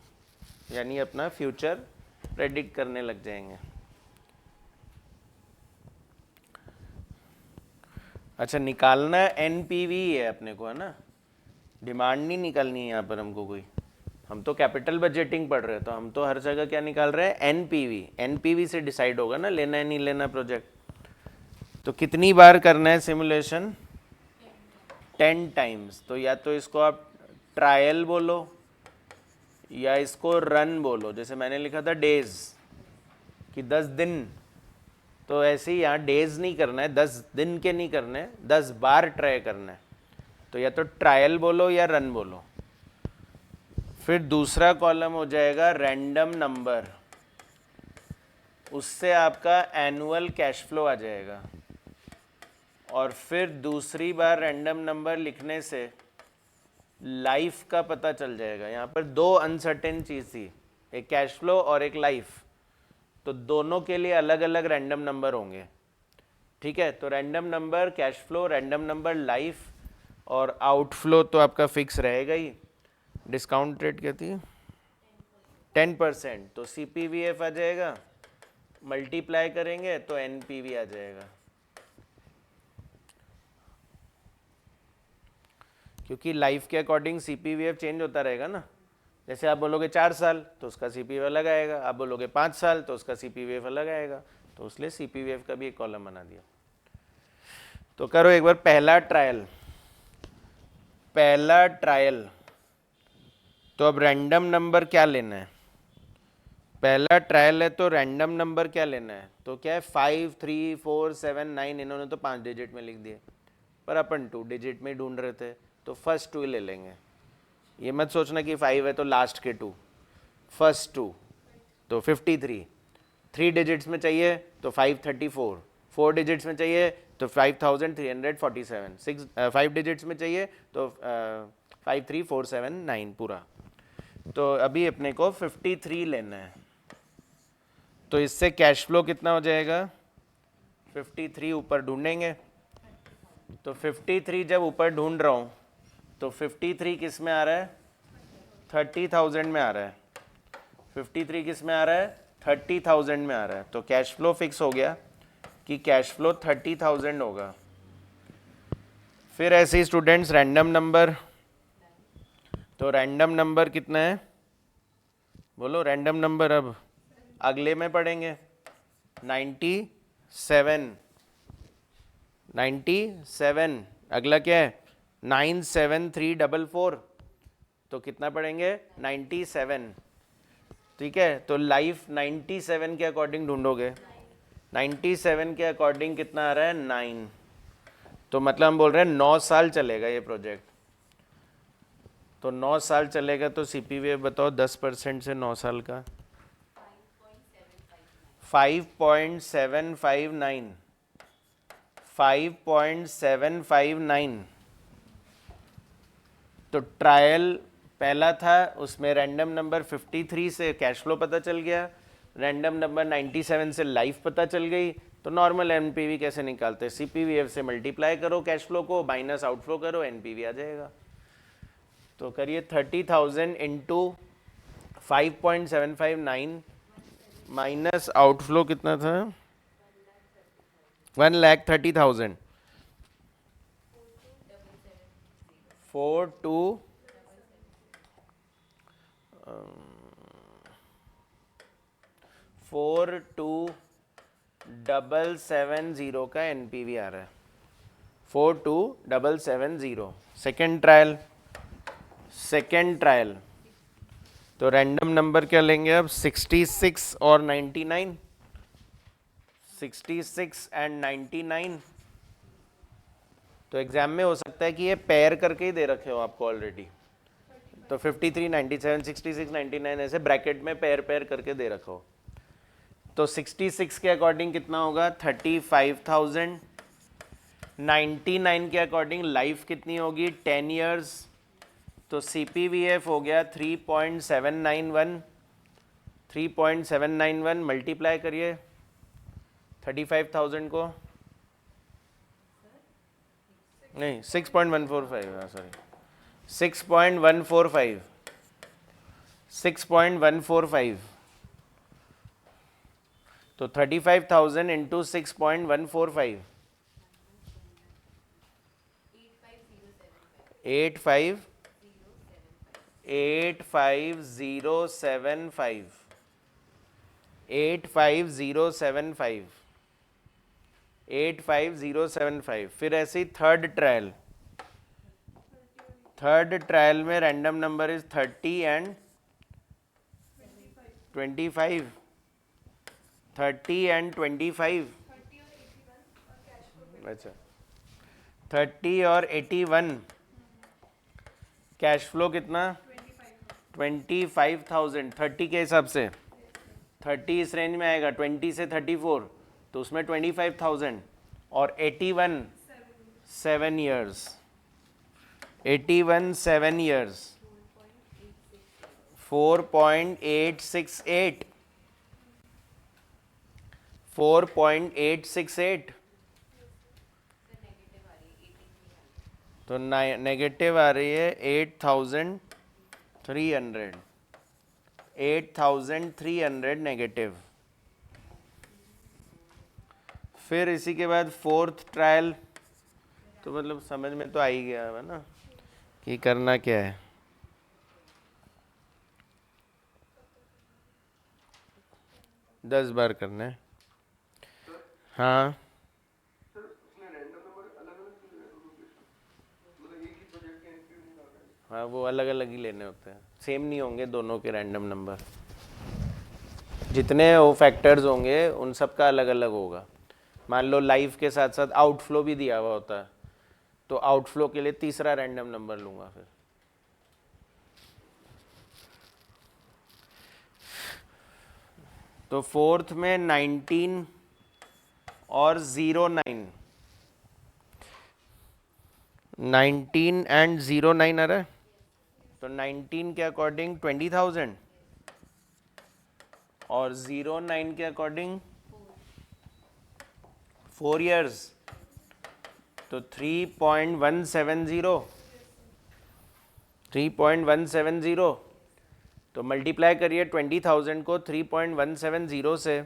यानी अपना फ्यूचर प्रेडिक्ट करने लग जाएंगे। अच्छा, निकालना एनपीवी है अपने को, है ना, डिमांड नहीं निकालनी है यहाँ पर हमको कोई। हम तो कैपिटल बजटिंग पढ़ रहे हैं, तो हम तो हर जगह क्या निकाल रहे हैं, एनपीवी। एनपीवी से डिसाइड होगा ना लेना है नहीं लेना प्रोजेक्ट। तो कितनी बार करना है सिमुलेशन, 10 टाइम्स। तो या तो इसको आप ट्रायल बोलो या इसको रन बोलो। जैसे मैंने लिखा था डेज कि 10 दिन, तो ऐसे ही यहाँ डेज नहीं करना है, 10 दिन के नहीं करने, 10 बार ट्राई करना है। तो या तो ट्रायल बोलो या रन बोलो। फिर दूसरा कॉलम हो जाएगा रैंडम नंबर, उससे आपका एनुअल कैश फ्लो आ जाएगा। और फिर दूसरी बार रैंडम नंबर लिखने से लाइफ का पता चल जाएगा। यहाँ पर दो अनसर्टेन चीज़ थी, एक कैश फ्लो और एक लाइफ, तो दोनों के लिए अलग अलग रैंडम नंबर होंगे। ठीक है, तो random number, cash flow, random number, life और आउटफ्लो तो आपका फिक्स रहेगा ही। डिस्काउंट रेट क्या थी? 10%, तो CPVF आ जाएगा, मल्टीप्लाई करेंगे तो NPV आ जाएगा। क्योंकि लाइफ के अकॉर्डिंग CPVF चेंज होता रहेगा ना। जैसे आप बोलोगे 4 साल तो उसका CPVF अलग आएगा, आप बोलोगे 5 साल तो उसका CPVF अलग आएगा, तो इसलिए CPVF का भी एक कॉलम बना दिया। तो करो एक बार पहला ट्रायल। तो अब रैंडम नंबर क्या लेना है? पहला ट्रायल है तो रैंडम नंबर क्या लेना है? तो क्या है, 5, 3, 4, 7, 9, इन्होंने तो 5 डिजिट में लिख दिए, पर अपन 2 डिजिट में ढूंढ रहे थे, तो फर्स्ट 2 ले लेंगे। ये मत सोचना कि 5 है तो लास्ट के 2, फर्स्ट 2, तो 53। 3 डिजिट्स में चाहिए तो 534, 4 डिजिट्स में चाहिए तो 5347, 5 डिजिट्स में चाहिए तो 53479 पूरा। तो अभी अपने को 53 लेना है, तो इससे कैश फ्लो कितना हो जाएगा? 53 ऊपर ढूंढेंगे, तो 53 जब ऊपर ढूंढ रहा हूँ तो 53 किस में आ रहा है? 30,000 में आ रहा है। 53 किस में आ रहा है? 30,000 में आ रहा है। तो कैश फ्लो फिक्स हो गया कि कैश फ्लो 30,000 होगा। फिर ऐसे ही स्टूडेंट्स रैंडम नंबर, तो रैंडम नंबर कितना है? बोलो रैंडम नंबर, अब अगले में पढ़ेंगे। 97, अगला क्या है? 97344, तो कितना पढ़ेंगे? 97। ठीक है, तो लाइफ 97 के अकॉर्डिंग ढूंढोगे, 97 के अकॉर्डिंग कितना आ रहा है? 9। तो मतलब हम बोल रहे हैं 9 साल चलेगा ये प्रोजेक्ट। तो 9 साल चलेगा तो CPVF बताओ 10% से 9 साल का 5.759, 5.759। तो ट्रायल पहला था, उसमें रैंडम नंबर 53 से कैश फ्लो पता चल गया, रैंडम नंबर 97 से लाइफ पता चल गई। तो नॉर्मल NPV कैसे निकालते हैं? CPVF से मल्टीप्लाई करो कैश फ्लो को, माइनस आउटफ्लो करो, NPV आ जाएगा। तो करिए 30,000 इंटू 5.759 माइनस आउटफ्लो कितना था? 1,30,000। 42,770 का NPV आ रहा है, 42,770। सेकेंड ट्रायल, तो रैंडम नंबर क्या लेंगे अब? 66 और 99, 66 एंड 99। तो एग्जाम में हो सकता है कि ये पेयर करके ही दे रखे हो आपको ऑलरेडी, तो 53, 97, 66, 99 ऐसे ब्रैकेट में पेयर करके दे रखो। तो 66 के अकॉर्डिंग कितना होगा? 35,000। 99 के अकॉर्डिंग लाइफ कितनी होगी? 10 इयर्स। तो CPVF हो गया 3.791, 3.791 मल्टीप्लाई करिए 35,000 को, नहीं 6.145, हाँ सॉरी 6.145, 6.145। तो 35,000 इंटू 6.145, 85075, 85075। फिर ऐसे ही थर्ड ट्रायल में random number is 30 and 25, 30 and 25। अच्छा, 30 और 81। कैश फ्लो कितना? 25,000 30 के हिसाब से 30 इस रेंज में आएगा, 20 से 34 तो उसमें 25,000 और 81 7 ईयर्स 81 7 ईयर्स 4.868 4.868 तो नेगेटिव आ रही है 8,300 नेगेटिव। फिर इसी के बाद फोर्थ ट्रायल, तो मतलब समझ में तो आ ही गया है ना कि करना क्या है। दस बार करना है। हाँ सर उसमें रैंडम नंबर अलग अलग क्यों ले रहे हो मतलब एक ही प्रोजेक्ट के एंट्री नहीं कर रहे हैं? हाँ, वो अलग अलग ही लेने होते हैं, सेम नहीं होंगे दोनों के रैंडम नंबर। जितने वो फैक्टर्स होंगे उन सब का अलग अलग होगा। मान लो लाइफ के साथ साथ आउटफ्लो भी दिया हुआ होता है, तो आउटफ्लो के लिए तीसरा रैंडम नंबर लूँगा फिर। तो फोर्थ में 19 और 09 19 एंड 09 आ रहा है, तो 19 के अकॉर्डिंग 20,000 और 09 के अकॉर्डिंग 4 इयर्स तो 3.170 तो मल्टीप्लाई करिए 20,000 को 3.170 से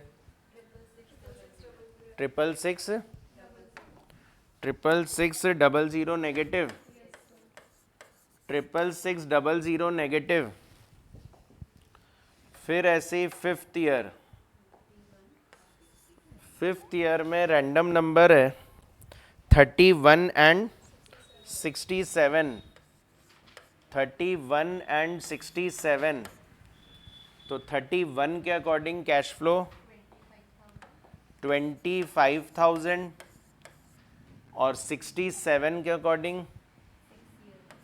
666 नेगेटिव 666 नेगेटिव। फिर ऐसे ही फिफ्थ ईयर में रैंडम नंबर है 31 एंड 67 31 एंड 67 तो 31 के अकॉर्डिंग कैश फ्लो 25,000 और 67 के अकॉर्डिंग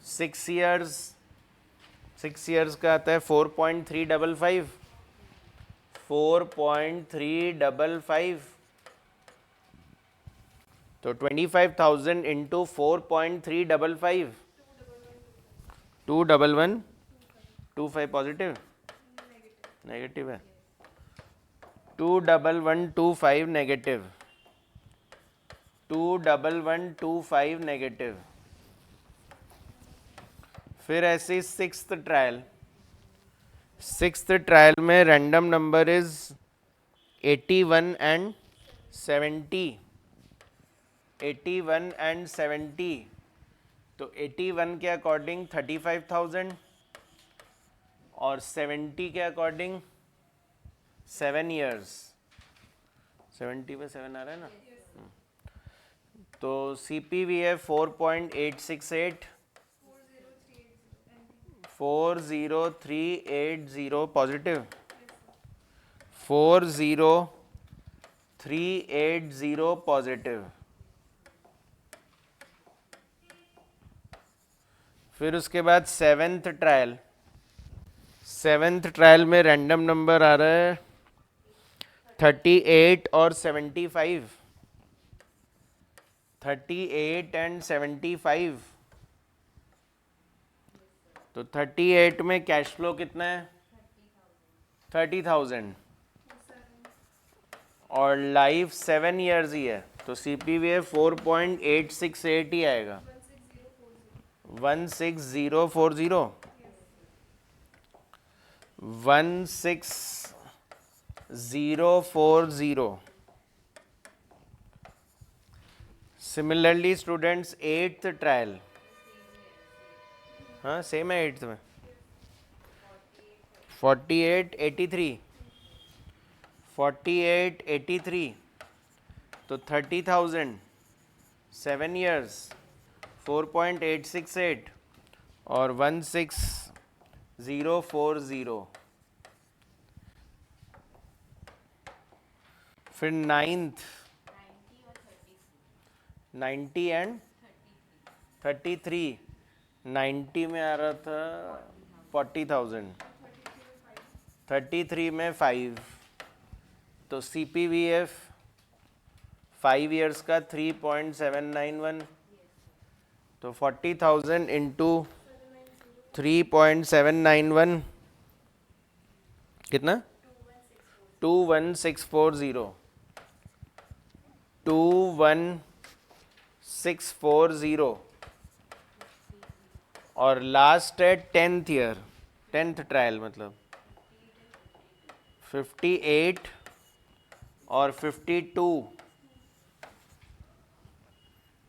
6 इयर्स का आता है 4.355 तो 25,000 इंटू 4.355 21125 पॉजिटिव नेगेटिव है 21125 नेगेटिव 21125 नेगेटिव। फिर ऐसे सिक्स्थ ट्रायल में रैंडम नंबर इज 81 एंड 70 तो 81 के अकॉर्डिंग 35,000 और 70 के अकॉर्डिंग 7 इयर्स 70 पे 7 आ रहा है ना। तो CPV है 4.868 40380 पॉजिटिव 40380 पॉजिटिव। फिर उसके बाद सेवेंथ ट्रायल में रैंडम नंबर आ रहा है 38 और 75 38 एंड 75 तो 38 में कैश फ्लो कितना है 30,000 और लाइफ 7 इयर्स ही है तो CPV 4.868 ही आएगा 16040 16040। सिमिलरली स्टूडेंट्स एट्थ ट्रायल, हाँ सेम है एट्थ में 4883 तो 30,000 7 इयर्स 4.868 और 16040। फिर नाइन्थ 90 एंड 33 90 में आ रहा था 40,000, 33 में 5, तो CPVF 5 ईयर्स का 3.791, तो 40,000 इंटू 3.791 कितना? 21640, 21640, और लास्ट है 10th ईयर, 10th ट्रायल, मतलब 58 और 52।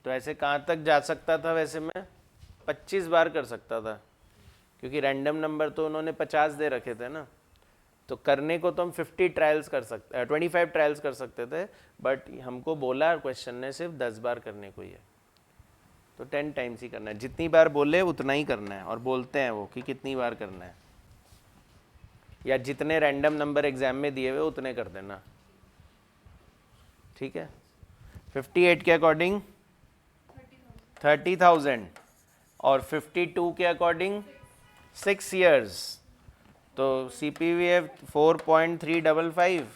तो ऐसे कहाँ तक जा सकता था? वैसे मैं 25 बार कर सकता था, क्योंकि रैंडम नंबर तो उन्होंने 50 दे रखे थे ना, तो करने को तो हम 50 ट्रायल्स कर सकते, 25 ट्रायल्स कर सकते थे, बट हमको बोला क्वेश्चन ने सिर्फ 10 बार करने को ही है, तो 10 टाइम्स ही करना है। जितनी बार बोले उतना ही करना है, और बोलते हैं वो कि कितनी बार करना है, या जितने रैंडम नंबर एग्जाम में दिए हुए उतने कर देना, ठीक है। 58 के अकॉर्डिंग 30,000, और 52 के अकॉर्डिंग 6 ईयर्स, तो CPVF 4.355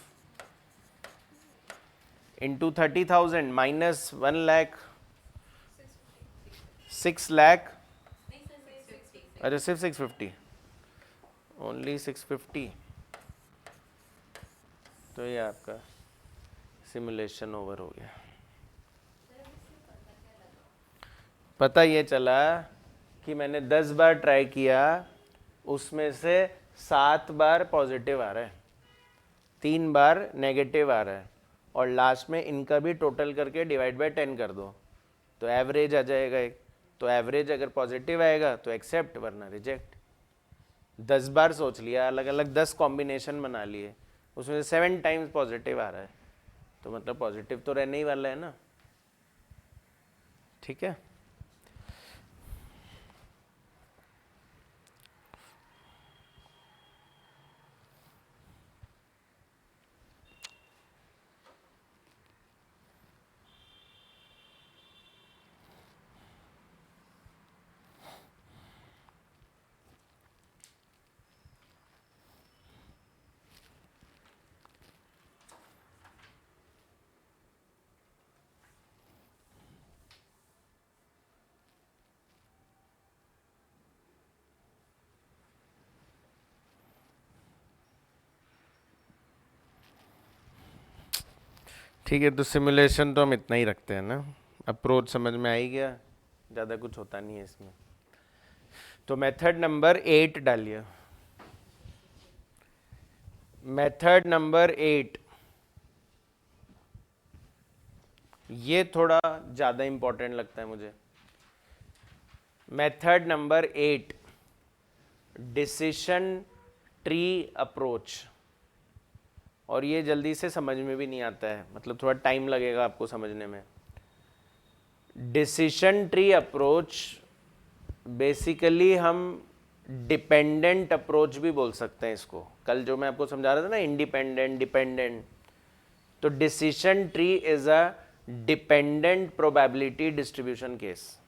into 30,000 minus 1 lakh, 6 lakh, अरे सिर्फ 650, ओनली 650। तो ये आपका सिमुलेशन ओवर हो गया। पता ये चला कि मैंने 10 बार ट्राई किया, उसमें से 7 बार पॉजिटिव आ रहा है, 3 बार नेगेटिव आ रहा है, और लास्ट में इनका भी टोटल करके डिवाइड बाय 10 कर दो तो एवरेज आ जाएगा एक। तो एवरेज अगर पॉजिटिव आएगा तो एक्सेप्ट, वरना रिजेक्ट। 10 बार सोच लिया, अलग अलग 10 कॉम्बिनेशन बना लिए, उसमें से 7 टाइम्स पॉजिटिव आ रहा है, तो मतलब पॉजिटिव तो रहने ही वाला है ना, ठीक है। ठीक है, तो सिमुलेशन तो हम इतना ही रखते हैं ना, अप्रोच समझ में आ ही गया, ज़्यादा कुछ होता नहीं है इसमें। तो मेथड नंबर 8 डालिए। मेथड नंबर 8, ये थोड़ा ज़्यादा इम्पोर्टेंट लगता है मुझे। Method number 8, decision tree approach, और ये जल्दी से समझ में भी नहीं आता है, मतलब थोड़ा टाइम लगेगा आपको समझने में। डिसीजन ट्री अप्रोच बेसिकली हम डिपेंडेंट अप्रोच भी बोल सकते हैं इसको। कल जो मैं आपको समझा रहा था ना, इंडिपेंडेंट डिपेंडेंट, तो decision tree is a dependent probability distribution case.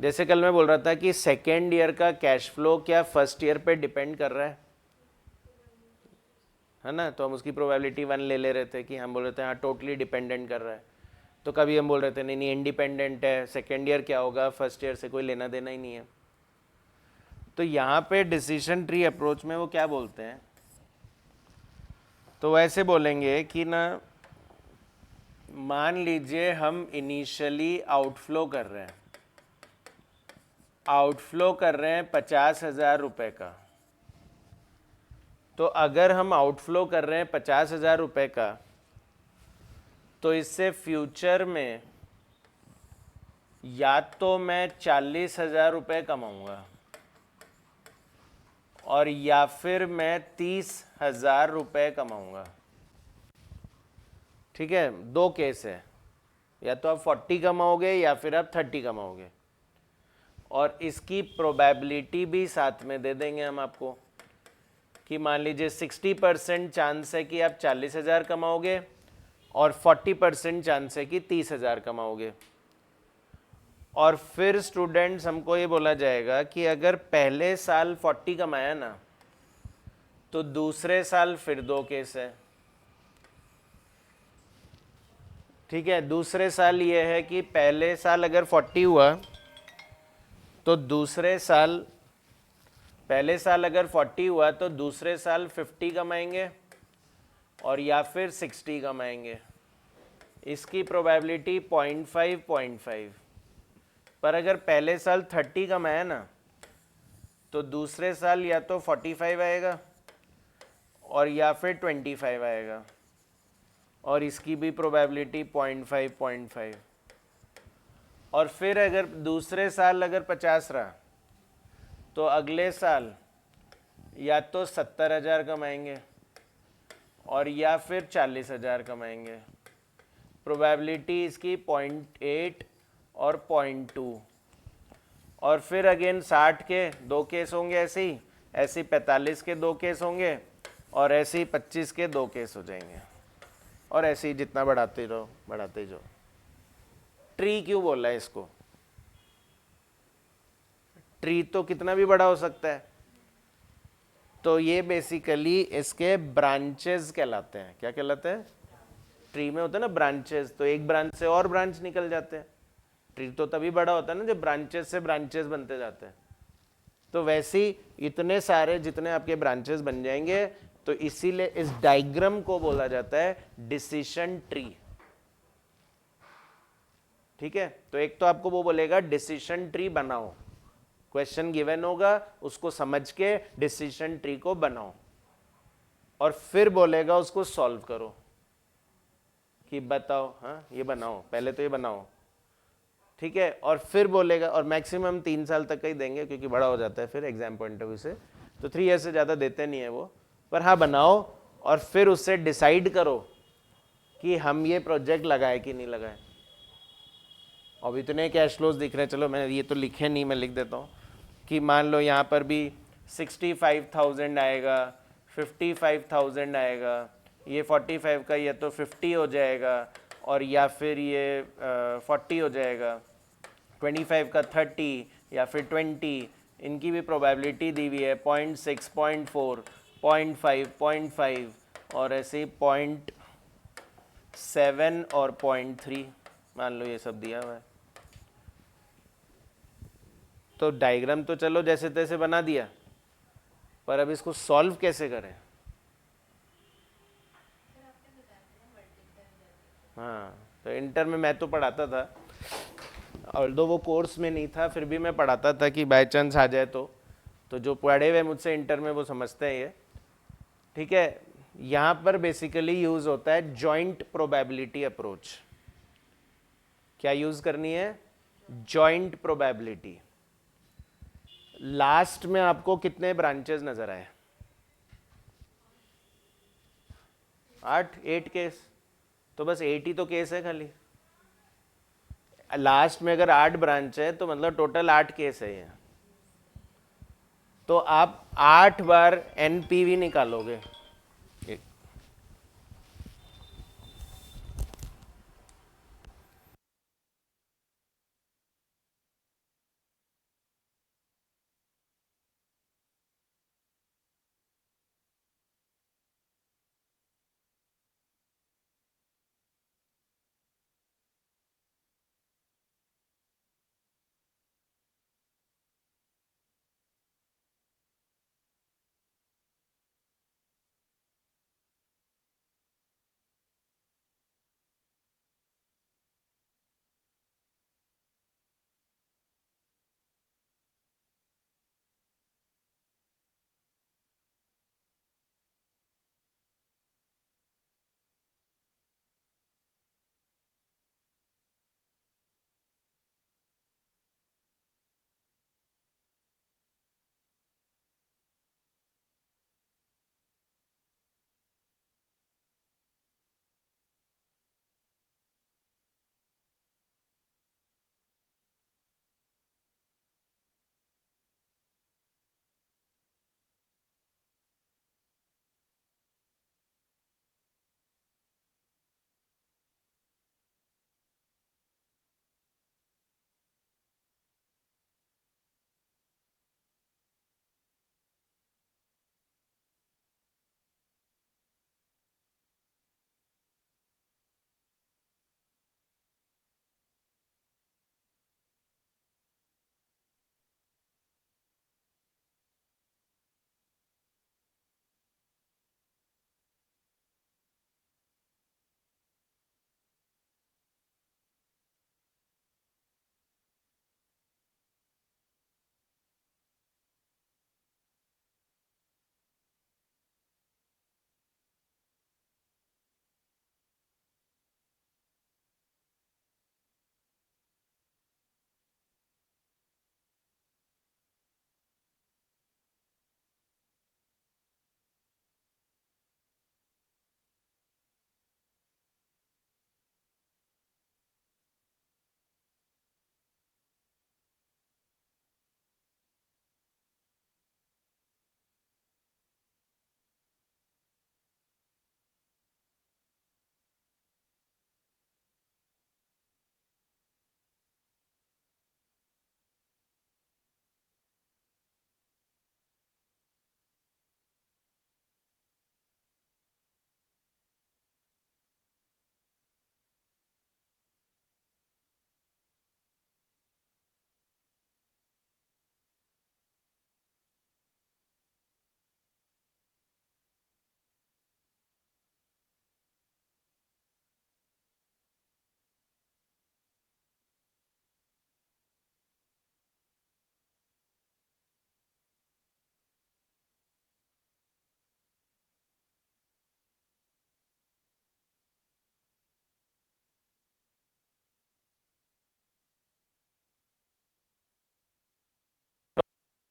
जैसे कल मैं बोल रहा था कि सेकेंड ईयर का कैश फ्लो क्या फर्स्ट ईयर पे डिपेंड कर रहा है ना, तो हम उसकी प्रोबेबिलिटी 1 ले रहे थे कि हम बोल रहे थे हाँ टोटली डिपेंडेंट कर रहा है। तो कभी हम बोल रहे थे नहीं नहीं इंडिपेंडेंट है, सेकेंड ईयर क्या होगा, फर्स्ट ईयर से कोई लेना देना ही नहीं है। तो यहाँ पे डिसीजन ट्री अप्रोच में वो क्या बोलते हैं, तो वैसे बोलेंगे कि ना, मान लीजिए हम इनिशियली आउटफ्लो कर रहे हैं, 50,000 रुपए का। तो अगर हम आउटफ्लो कर रहे हैं 50,000 रुपए का, तो इससे फ्यूचर में या तो मैं 40,000 रुपये कमाऊंगा, और या फिर मैं 30,000 रुपये कमाऊंगा। ठीक है, 2 केस है, या तो आप 40 कमाओगे या फिर आप 30 कमाओगे, और इसकी प्रोबेबिलिटी भी साथ में दे देंगे हम आपको कि मान लीजिए 60% चांस है कि आप 40,000 कमाओगे, और 40% चांस है कि 30,000 कमाओगे। और फिर स्टूडेंट्स हमको ये बोला जाएगा कि अगर पहले साल 40 कमाया ना, तो दूसरे साल फिर 2 केस है। ठीक है, दूसरे साल ये है कि पहले साल अगर 40 हुआ तो दूसरे साल, पहले साल अगर 40 हुआ तो दूसरे साल 50 कमाएंगे और या फिर 60 कमाएंगे। इसकी प्रोबेबिलिटी 0.5 पर अगर पहले साल 30 कमाया ना, तो दूसरे साल या तो 45 आएगा और या फिर 25 आएगा, और इसकी भी प्रोबेबिलिटी 0.5। और फिर अगर दूसरे साल अगर 50 रहा, तो अगले साल या तो 70,000 कमाएंगे और या फिर 40,000 कमाएंगे। प्रोबेबिलिटी इसकी 0.8 और 0.2। और फिर अगेन 60 के 2 केस होंगे, ऐसे ही 45 के 2 केस होंगे, और ऐसे ही 25 के 2 केस हो जाएंगे, और ऐसे ही जितना बढ़ाते रहो बढ़ाते जाओ। ट्री क्यों बोला है इसको? ट्री तो कितना भी बड़ा हो सकता है, तो ये बेसिकली इसके ब्रांचेस कहलाते हैं। क्या कहलाते हैं? ट्री में होता है ना ब्रांचेस, तो एक ब्रांच से और ब्रांच निकल जाते हैं। ट्री तो तभी बड़ा होता है ना जब ब्रांचेस से ब्रांचेस बनते जाते हैं। तो वैसे ही इतने सारे जितने आपके ब्रांचेस बन जाएंगे, तो इसीलिए इस डायग्राम को बोला जाता है डिसीजन ट्री। ठीक है, तो एक तो आपको वो बोलेगा डिसीजन ट्री बनाओ, क्वेश्चन गिवन होगा, उसको समझ के डिसीजन ट्री को बनाओ, और फिर बोलेगा उसको सॉल्व करो कि बताओ, हाँ ये बनाओ, पहले तो ये बनाओ। ठीक है, और फिर बोलेगा, और मैक्सिमम 3 साल तक का ही देंगे क्योंकि बड़ा हो जाता है फिर एग्जाम पॉइंट ऑफ व्यू से, तो 3 ईयर से ज़्यादा देते नहीं है वो, पर हाँ बनाओ, और फिर उससे डिसाइड करो कि हम ये प्रोजेक्ट लगाए कि नहीं लगाए। अब इतने कैश फ्लोज दिख रहे हैं, चलो मैंने ये तो लिखे नहीं, मैं लिख देता हूँ कि मान लो यहाँ पर भी 65,000 आएगा, 55,000 आएगा, ये 45 का ये तो 50 हो जाएगा, और या फिर ये 40 हो जाएगा, 25 का 30 या फिर 20। इनकी भी प्रोबेबिलिटी दी हुई है 0.6, 0.4, 0.5, 0.5, और ऐसे ही 0.7 और 0.3 मान लो ये सब दिया हुआ है। तो डायग्राम तो चलो जैसे तैसे बना दिया, पर अब इसको सॉल्व कैसे करें? हाँ, तो इंटर में मैं तो पढ़ाता था, और दो वो कोर्स में नहीं था, फिर भी मैं पढ़ाता था कि बाय चांस आ जाए तो जो पढ़े हुए मुझसे इंटर में वो समझते हैं ये। ठीक है, यहाँ पर बेसिकली यूज होता है जॉइंट प्रोबेबिलिटी अप्रोच। क्या यूज करनी है? Joint probability. लास्ट में आपको कितने ब्रांचेस नजर आए? 8 केस, तो बस 8 ही तो केस है खाली। लास्ट में अगर 8 ब्रांच है तो मतलब टोटल 8 केस है ये। तो आप 8 बार एनपीवी निकालोगे।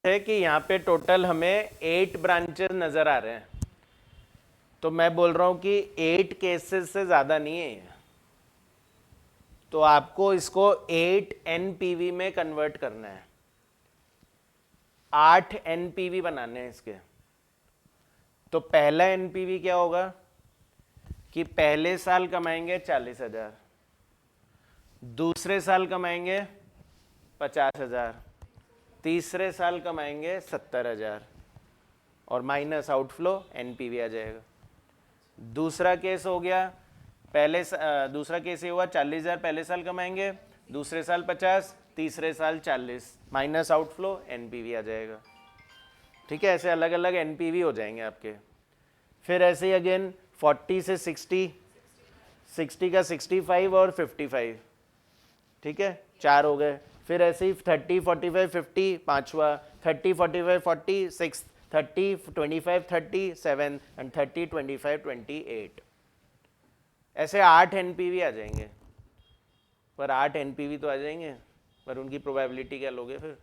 है कि यहाँ पे टोटल हमें 8 ब्रांचेस नज़र आ रहे हैं, तो मैं बोल रहा हूँ कि 8 केसेस से ज़्यादा नहीं है ये। तो आपको इसको 8 NPV में कन्वर्ट करना है, 8 NPV बनाने हैं इसके। तो पहला NPV क्या होगा कि पहले साल कमाएंगे 40,000, दूसरे साल कमाएंगे 50,000, तीसरे साल कमाएंगे 70,000 और माइनस आउटफ्लो NPV आ जाएगा। दूसरा केस हो गया, दूसरा केस ये हुआ 40,000 पहले साल कमाएंगे, दूसरे साल 50, तीसरे साल 40, माइनस आउटफ्लो NPV आ जाएगा। ठीक है, ऐसे अलग अलग NPV हो जाएंगे आपके। फिर ऐसे ही अगेन 40 से 60, 60 का 65 और 55, ठीक है, 4 हो गए। फिर ऐसे ही 30, 45, 50 पांचवा, 30, 45, 40 6, 30, 25, 30 7 एंड 30, 25, 28। ऐसे 8 NPV आ जाएंगे। पर 8 NPV तो आ जाएंगे, पर उनकी प्रोबेबिलिटी क्या लोगे फिर?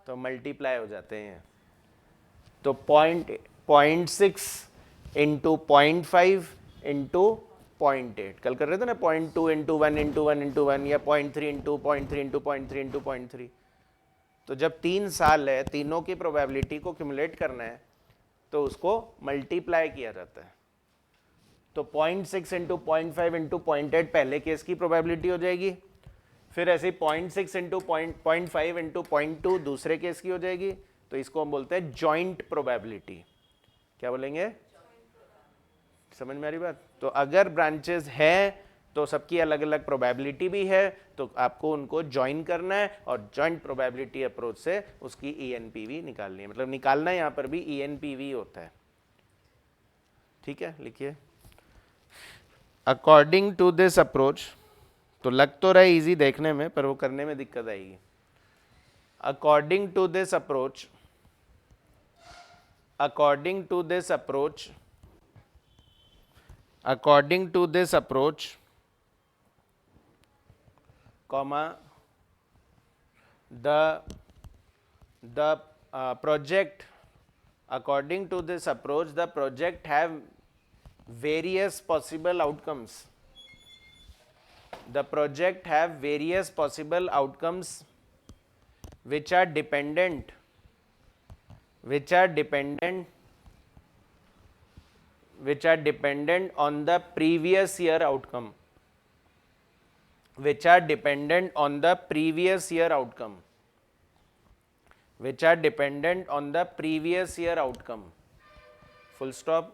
तो मल्टीप्लाई हो जाते हैं। तो 0.6 इंटू 0.5 इंटू 0.8, कल कर रहे थे ना 0.2 इंटू 1 इंटू 1 इंटू 1, या 0.3 इंटू 0.3 इंटू 0.3 इंटू 0.3। तो जब 3 साल है, तीनों की प्रोबेबिलिटी को क्यूमुलेट करना है, तो उसको मल्टीप्लाई किया जाता है। तो 0.6 इंटू 0.5 इंटू 0.8 पहले केस की प्रोबेबिलिटी हो जाएगी। फिर ऐसे 0.6 इंटू 0.5 इंटू 0.2 दूसरे केस की हो जाएगी। तो इसको हम बोलते हैं जॉइंट प्रोबेबिलिटी। क्या बोलेंगे? समझ में आ रही बात? तो अगर ब्रांचेस हैं तो सबकी अलग अलग प्रोबेबिलिटी भी है, तो आपको उनको ज्वाइन करना है और जॉइंट प्रोबेबिलिटी अप्रोच से उसकी ENPV निकालनी है। मतलब निकालना यहाँ पर भी ENPV होता है। ठीक है, लिखिए। अकॉर्डिंग टू दिस अप्रोच, तो लग तो रहा है इजी देखने में, पर वो करने में दिक्कत आएगी। According to this approach, according to this approach, comma, the project, according to this approach, the project have various possible outcomes. The project have various possible outcomes which are dependent on the previous year outcome. Which are dependent on the previous year outcome. Which are dependent on the previous year outcome. Full stop.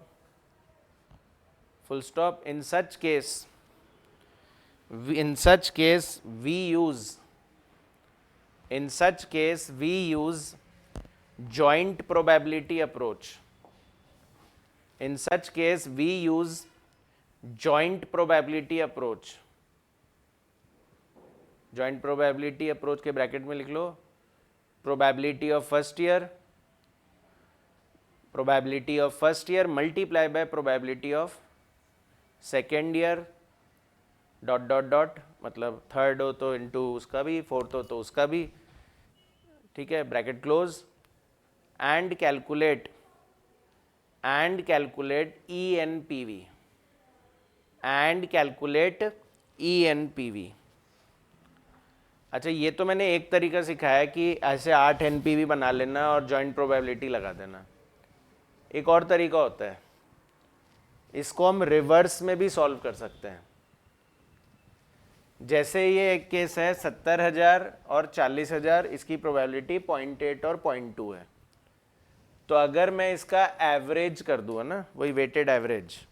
Full stop. In such case we use joint probability approach. In such case we use joint probability approach. Joint probability approach के bracket में लिख लो, probability of first year multiply by probability of second year dot dot dot, मतलब third हो तो into उसका भी, fourth हो तो उसका भी, ठीक है, bracket close, and calculate ENPV। अच्छा, ये तो मैंने एक तरीका सिखाया कि ऐसे 8 NPV बना लेना और जॉइंट प्रोबेबिलिटी लगा देना। एक और तरीका होता है, इसको हम रिवर्स में भी सॉल्व कर सकते हैं। जैसे ये एक केस है 70,000 और 40,000, इसकी प्रोबेबिलिटी 0.8 और 0.2 है। तो अगर मैं इसका एवरेज कर दूँ ना, वही वेटेड एवरेज,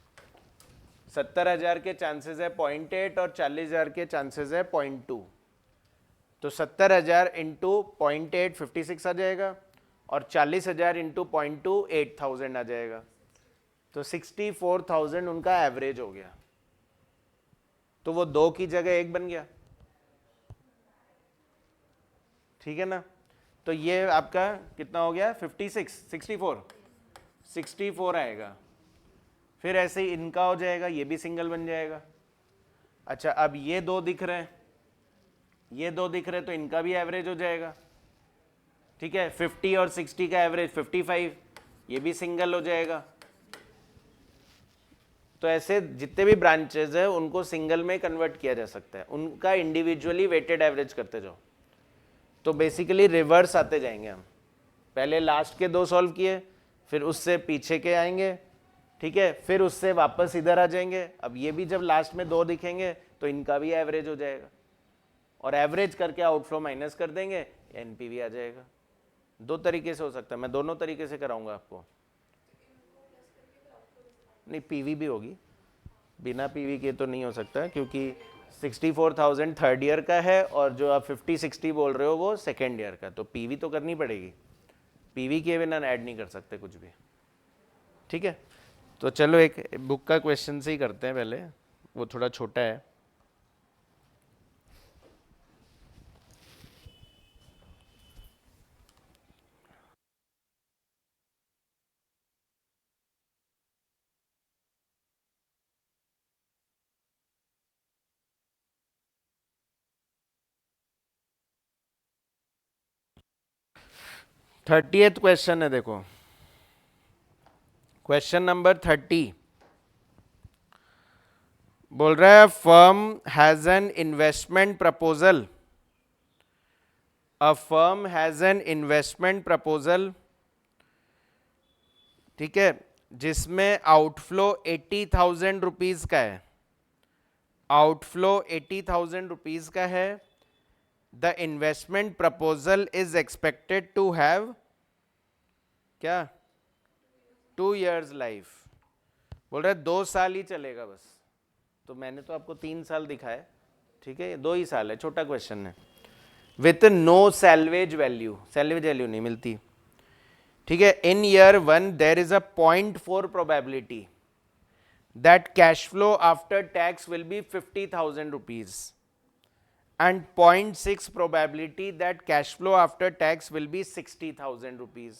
70,000 के चांसेस है 0.8 और 40,000 के चांसेस है 0.2। तो 70,000 इंटू 0.8 56 आ जाएगा, और 40,000 इंटू 0.2 8,000 आ जाएगा। तो 64,000 उनका एवरेज हो गया। तो वो 2 की जगह 1 बन गया। ठीक है ना? तो ये आपका कितना हो गया? 64 आएगा। फिर ऐसे ही इनका हो जाएगा, ये भी सिंगल बन जाएगा। अच्छा, अब ये 2 दिख रहे हैं, ये दो दिख रहे तो इनका भी एवरेज हो जाएगा, ठीक है। 50 और 60 का एवरेज 55, ये भी सिंगल हो जाएगा। तो ऐसे जितने भी ब्रांचेज है उनको सिंगल में कन्वर्ट किया जा सकता है, उनका इंडिविजुअली वेटेड एवरेज करते जाओ। तो बेसिकली रिवर्स आते जाएंगे हम, पहले लास्ट के दो सॉल्व किए, फिर उससे पीछे के आएंगे, ठीक है, फिर उससे वापस इधर आ जाएंगे। अब ये भी जब लास्ट में दो दिखेंगे तो इनका भी एवरेज हो जाएगा, और एवरेज करके आउटफ्लो माइनस कर देंगे, एनपीवी आ जाएगा। दो तरीके से हो सकता है, मैं दोनों तरीके से कराऊंगा आपको। नहीं, पीवी भी होगी, बिना पीवी के तो नहीं हो सकता, क्योंकि 64,000 थर्ड ईयर का है और जो आप 50-60 बोल रहे हो वो सेकेंड ईयर का, तो पीवी तो करनी पड़ेगी, पीवी के बिना ऐड नहीं कर सकते कुछ भी, ठीक है। तो चलो एक बुक का क्वेश्चन से ही करते हैं पहले, वो थोड़ा छोटा है। थर्टीएथ क्वेश्चन है, देखो क्वेश्चन नंबर 30 बोल रहा है firm has an investment proposal, a firm has an investment proposal, ठीक है, जिसमें आउटफ्लो 80,000 रुपीज का है, आउटफ्लो 80,000 रुपीज का है। The investment proposal is expected to have क्या 2 years लाइफ, बोल रहे 2 साल ही चलेगा बस, तो मैंने तो आपको 3 साल दिखाया, ठीक है, 2 ही साल है, छोटा क्वेश्चन है। With no salvage value, salvage value नहीं मिलती, ठीक है। In year 1 there is a 0.4 probability that cash flow after tax will be 50,000 rupees and 0.6 probability that cash flow after tax will be 60,000 rupees,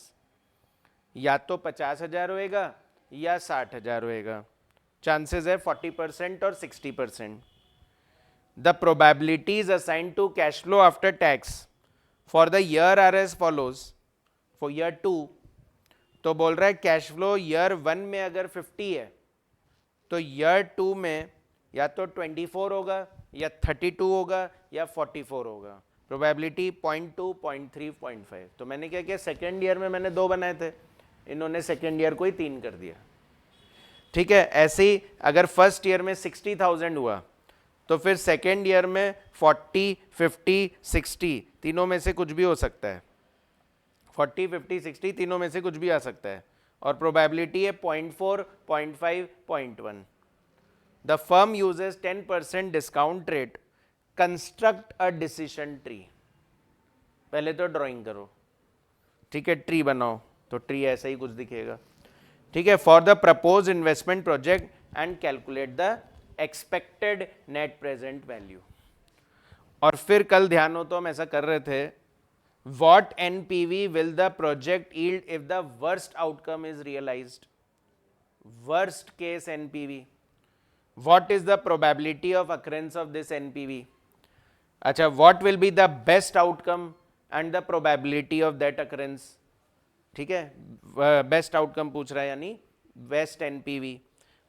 या तो 50,000 होएगा या 60,000 होएगा, चांसेस है 40% और 60%। The probabilities assigned to cash flow after tax for the year are as follows, for year 2 तो बोल रहा है कैश फ्लो ईयर 1 में अगर 50 है तो ईयर 2 में या तो 24 होगा या 32 होगा या 44 होगा, प्रोबेबिलिटी 0.2, 0.3, 0.5। तो मैंने क्या किया, सेकेंड ईयर में मैंने 2 बनाए थे, इन्होंने सेकेंड ईयर को ही 3 कर दिया, ठीक है। ऐसे ही अगर फर्स्ट ईयर में 60,000 हुआ तो फिर सेकेंड ईयर में 40, 50, 60 तीनों में से कुछ भी हो सकता है, 40, 50, 60 तीनों में से कुछ भी आ सकता है, और प्रोबेबिलिटी है 0.4, 0.5, 0.1। The firm uses 10% discount rate, construct a decision tree। पहले तो ड्राइंग करो, ठीक है, ट्री बनाओ, तो ट्री ऐसा ही कुछ दिखेगा, ठीक है। For the propose investment project and calculate the expected net present value. और फिर कल ध्यान हो तो हम ऐसा कर रहे थे, what NPV will the project yield if the worst outcome is realized, worst case NPV, what is the probability of occurrence of this NPV, अच्छा what will be the best outcome and the probability of that occurrence, ठीक है, best outcome पूछ रहा है यानी best NPV,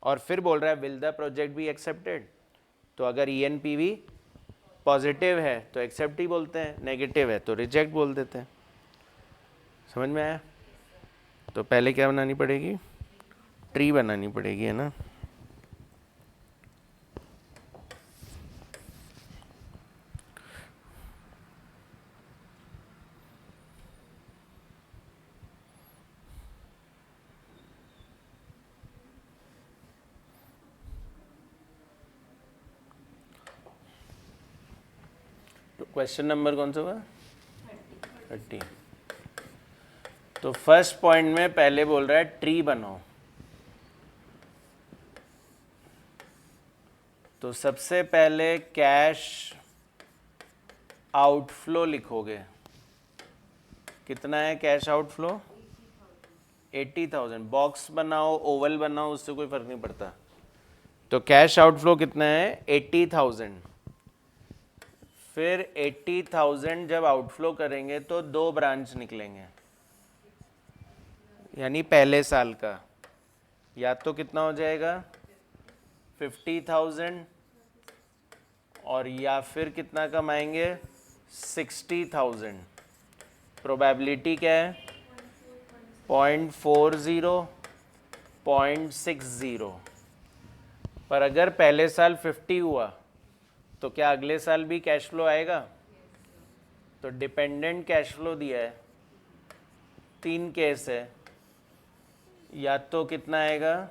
और फिर बोल रहा है will the project be accepted, तो अगर ENPV पॉजिटिव है तो एक्सेप्ट ही बोलते हैं, नेगेटिव है तो रिजेक्ट बोल देते हैं। समझ में आया? तो पहले क्या बनानी पड़ेगी, ट्री बनानी पड़ेगी, है ना। क्वेश्चन नंबर कौन सा हुआ, 30। तो फर्स्ट पॉइंट में पहले बोल रहा है ट्री बनाओ, तो सबसे पहले कैश आउटफ्लो लिखोगे, कितना है कैश आउटफ्लो, 80,000। बॉक्स बनाओ, ओवल बनाओ, उससे कोई फर्क नहीं पड़ता। तो कैश आउटफ्लो कितना है, 80,000। फिर 80,000 जब आउटफ्लो करेंगे तो 2 ब्रांच निकलेंगे, यानी पहले साल का या तो कितना हो जाएगा 50,000 और या फिर कितना कमाएंगे 60,000। प्रोबेबिलिटी क्या है 0.40 0.60। पर अगर पहले साल 50 हुआ तो क्या अगले साल भी कैश फ्लो आएगा? तो डिपेंडेंट कैश फ्लो दिया है, 3 केस है, या तो कितना आएगा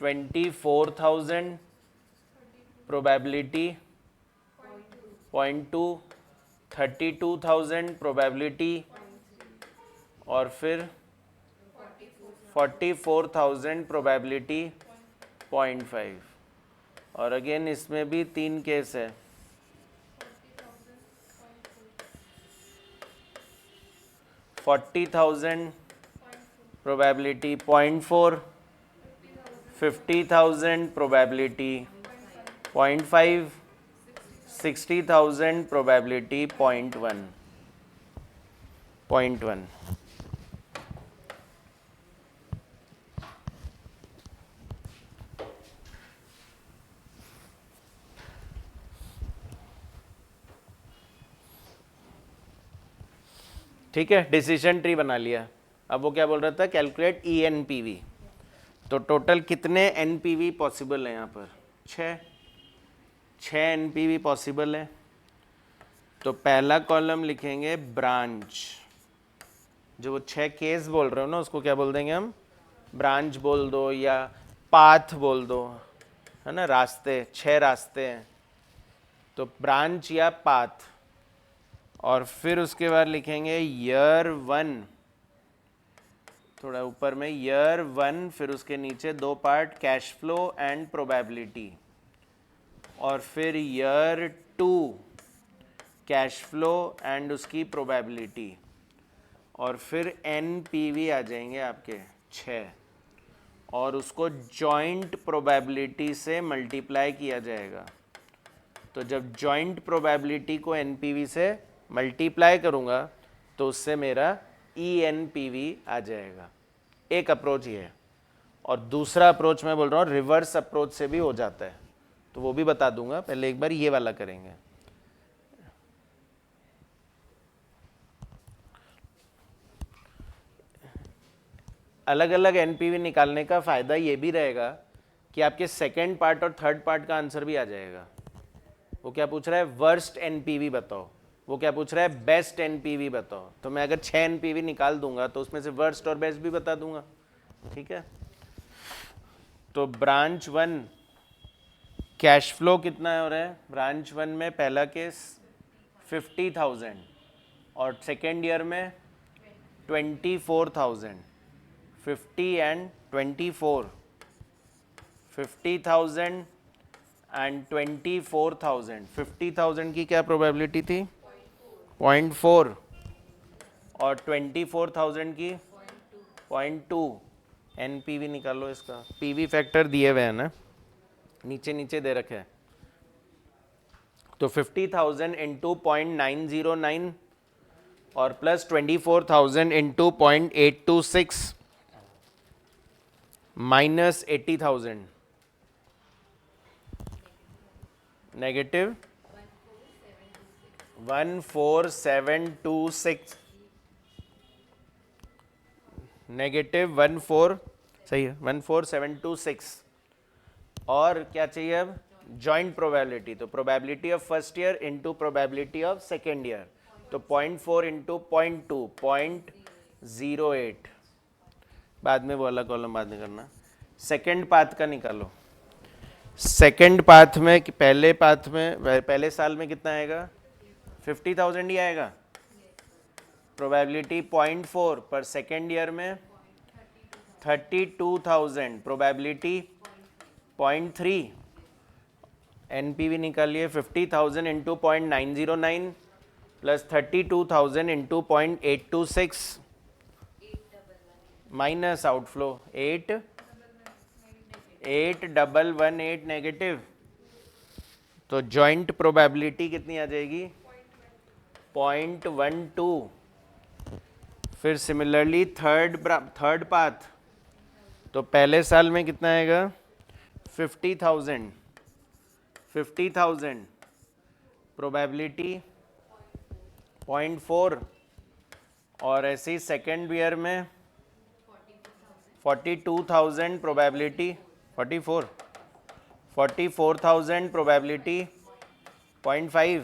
24,000 प्रोबेबिलिटी 0.2, 32,000 प्रोबेबिलिटी और फिर 44,000 प्रोबेबिलिटी 0.5। और अगेन इसमें भी 3 केस है, 40,000 प्रोबेबिलिटी 0.4, 50,000 प्रोबेबिलिटी 0.5, 60,000 प्रोबेबिलिटी 0.1। ठीक है, डिसीजन ट्री बना लिया। अब वो क्या बोल रहा था, कैलकुलेट ENPV। तो टोटल कितने NPV पॉसिबल है यहाँ पर? 6 NPV पॉसिबल है। तो पहला कॉलम लिखेंगे ब्रांच, जो वो 6 केस बोल रहे हो ना उसको क्या बोल देंगे हम, ब्रांच बोल दो या पाथ बोल दो, है ना, रास्ते, 6 रास्ते हैं तो ब्रांच या पाथ। और फिर उसके बाद लिखेंगे ईयर 1, थोड़ा ऊपर में ईयर 1, फिर उसके नीचे 2 part cash flow and probability, और फिर ईयर 2 कैश फ्लो एंड उसकी प्रोबेबिलिटी, और फिर NPV आ जाएंगे आपके 6, और उसको जॉइंट प्रोबेबिलिटी से मल्टीप्लाई किया जाएगा। तो जब जॉइंट प्रोबेबिलिटी को NPV से मल्टीप्लाई करूँगा तो उससे मेरा ENPV आ जाएगा। एक अप्रोच ये है, और दूसरा अप्रोच मैं बोल रहा हूँ रिवर्स अप्रोच से भी हो जाता है, तो वो भी बता दूंगा, पहले एक बार ये वाला करेंगे। अलग अलग NPV निकालने का फ़ायदा ये भी रहेगा कि आपके सेकेंड पार्ट और थर्ड पार्ट का आंसर भी आ जाएगा। वो क्या पूछ रहा है, वर्स्ट NPV बताओ, वो क्या पूछ रहा है, बेस्ट NPV बताओ। तो मैं अगर 6 NPV निकाल दूंगा तो उसमें से वर्स्ट और बेस्ट भी बता दूंगा। ठीक है, तो ब्रांच 1 कैश फ्लो कितना हो रहा है, ब्रांच 1 में पहला केस 50,000 और सेकेंड ईयर में 24,000, 50 एंड 24, 50,000 एंड 24,000। 50,000 की क्या प्रोबेबिलिटी थी, 0.4, और 24,000 की 0.2। NPV निकालो इसका, PV फैक्टर दिए हुए हैं ना, नीचे नीचे दे रखे हैं। तो 50,000 इंटू 0.909 और plus 24,000 into 0.826 minus 80,000 negative 14726 negative 14, सही है, 14726। और क्या चाहिए अब, जॉइंट प्रोबेबिलिटी। तो probability of first year into probability of second year, तो 0.4 इंटू 0.2 0.08। बाद में वो वाला कॉलम बाद में करना। सेकेंड पाथ का निकालो। सेकेंड पाथ में, पहले पाथ में, पहले साल में कितना आएगा, 50,000 ही आएगा, प्रोबेबिलिटी 0.4, पर सेकेंड ईयर में 32,000, प्रोबेबिलिटी 0.3। NPV निकालिए, 50,000 into 0.909 plus 32,000 into 0.826 minus outflow 8,118 negative तो जॉइंट प्रोबेबिलिटी कितनी आ जाएगी? 0.12। फिर सिमिलरली थर्ड पाथ, तो पहले साल में कितना आएगा? 50,000। 50,000 प्रोबेबिलिटी 0.4। और ऐसे ही सेकेंड ईयर में 42,000 प्रोबेबिलिटी 44,000 प्रोबेबिलिटी 0.5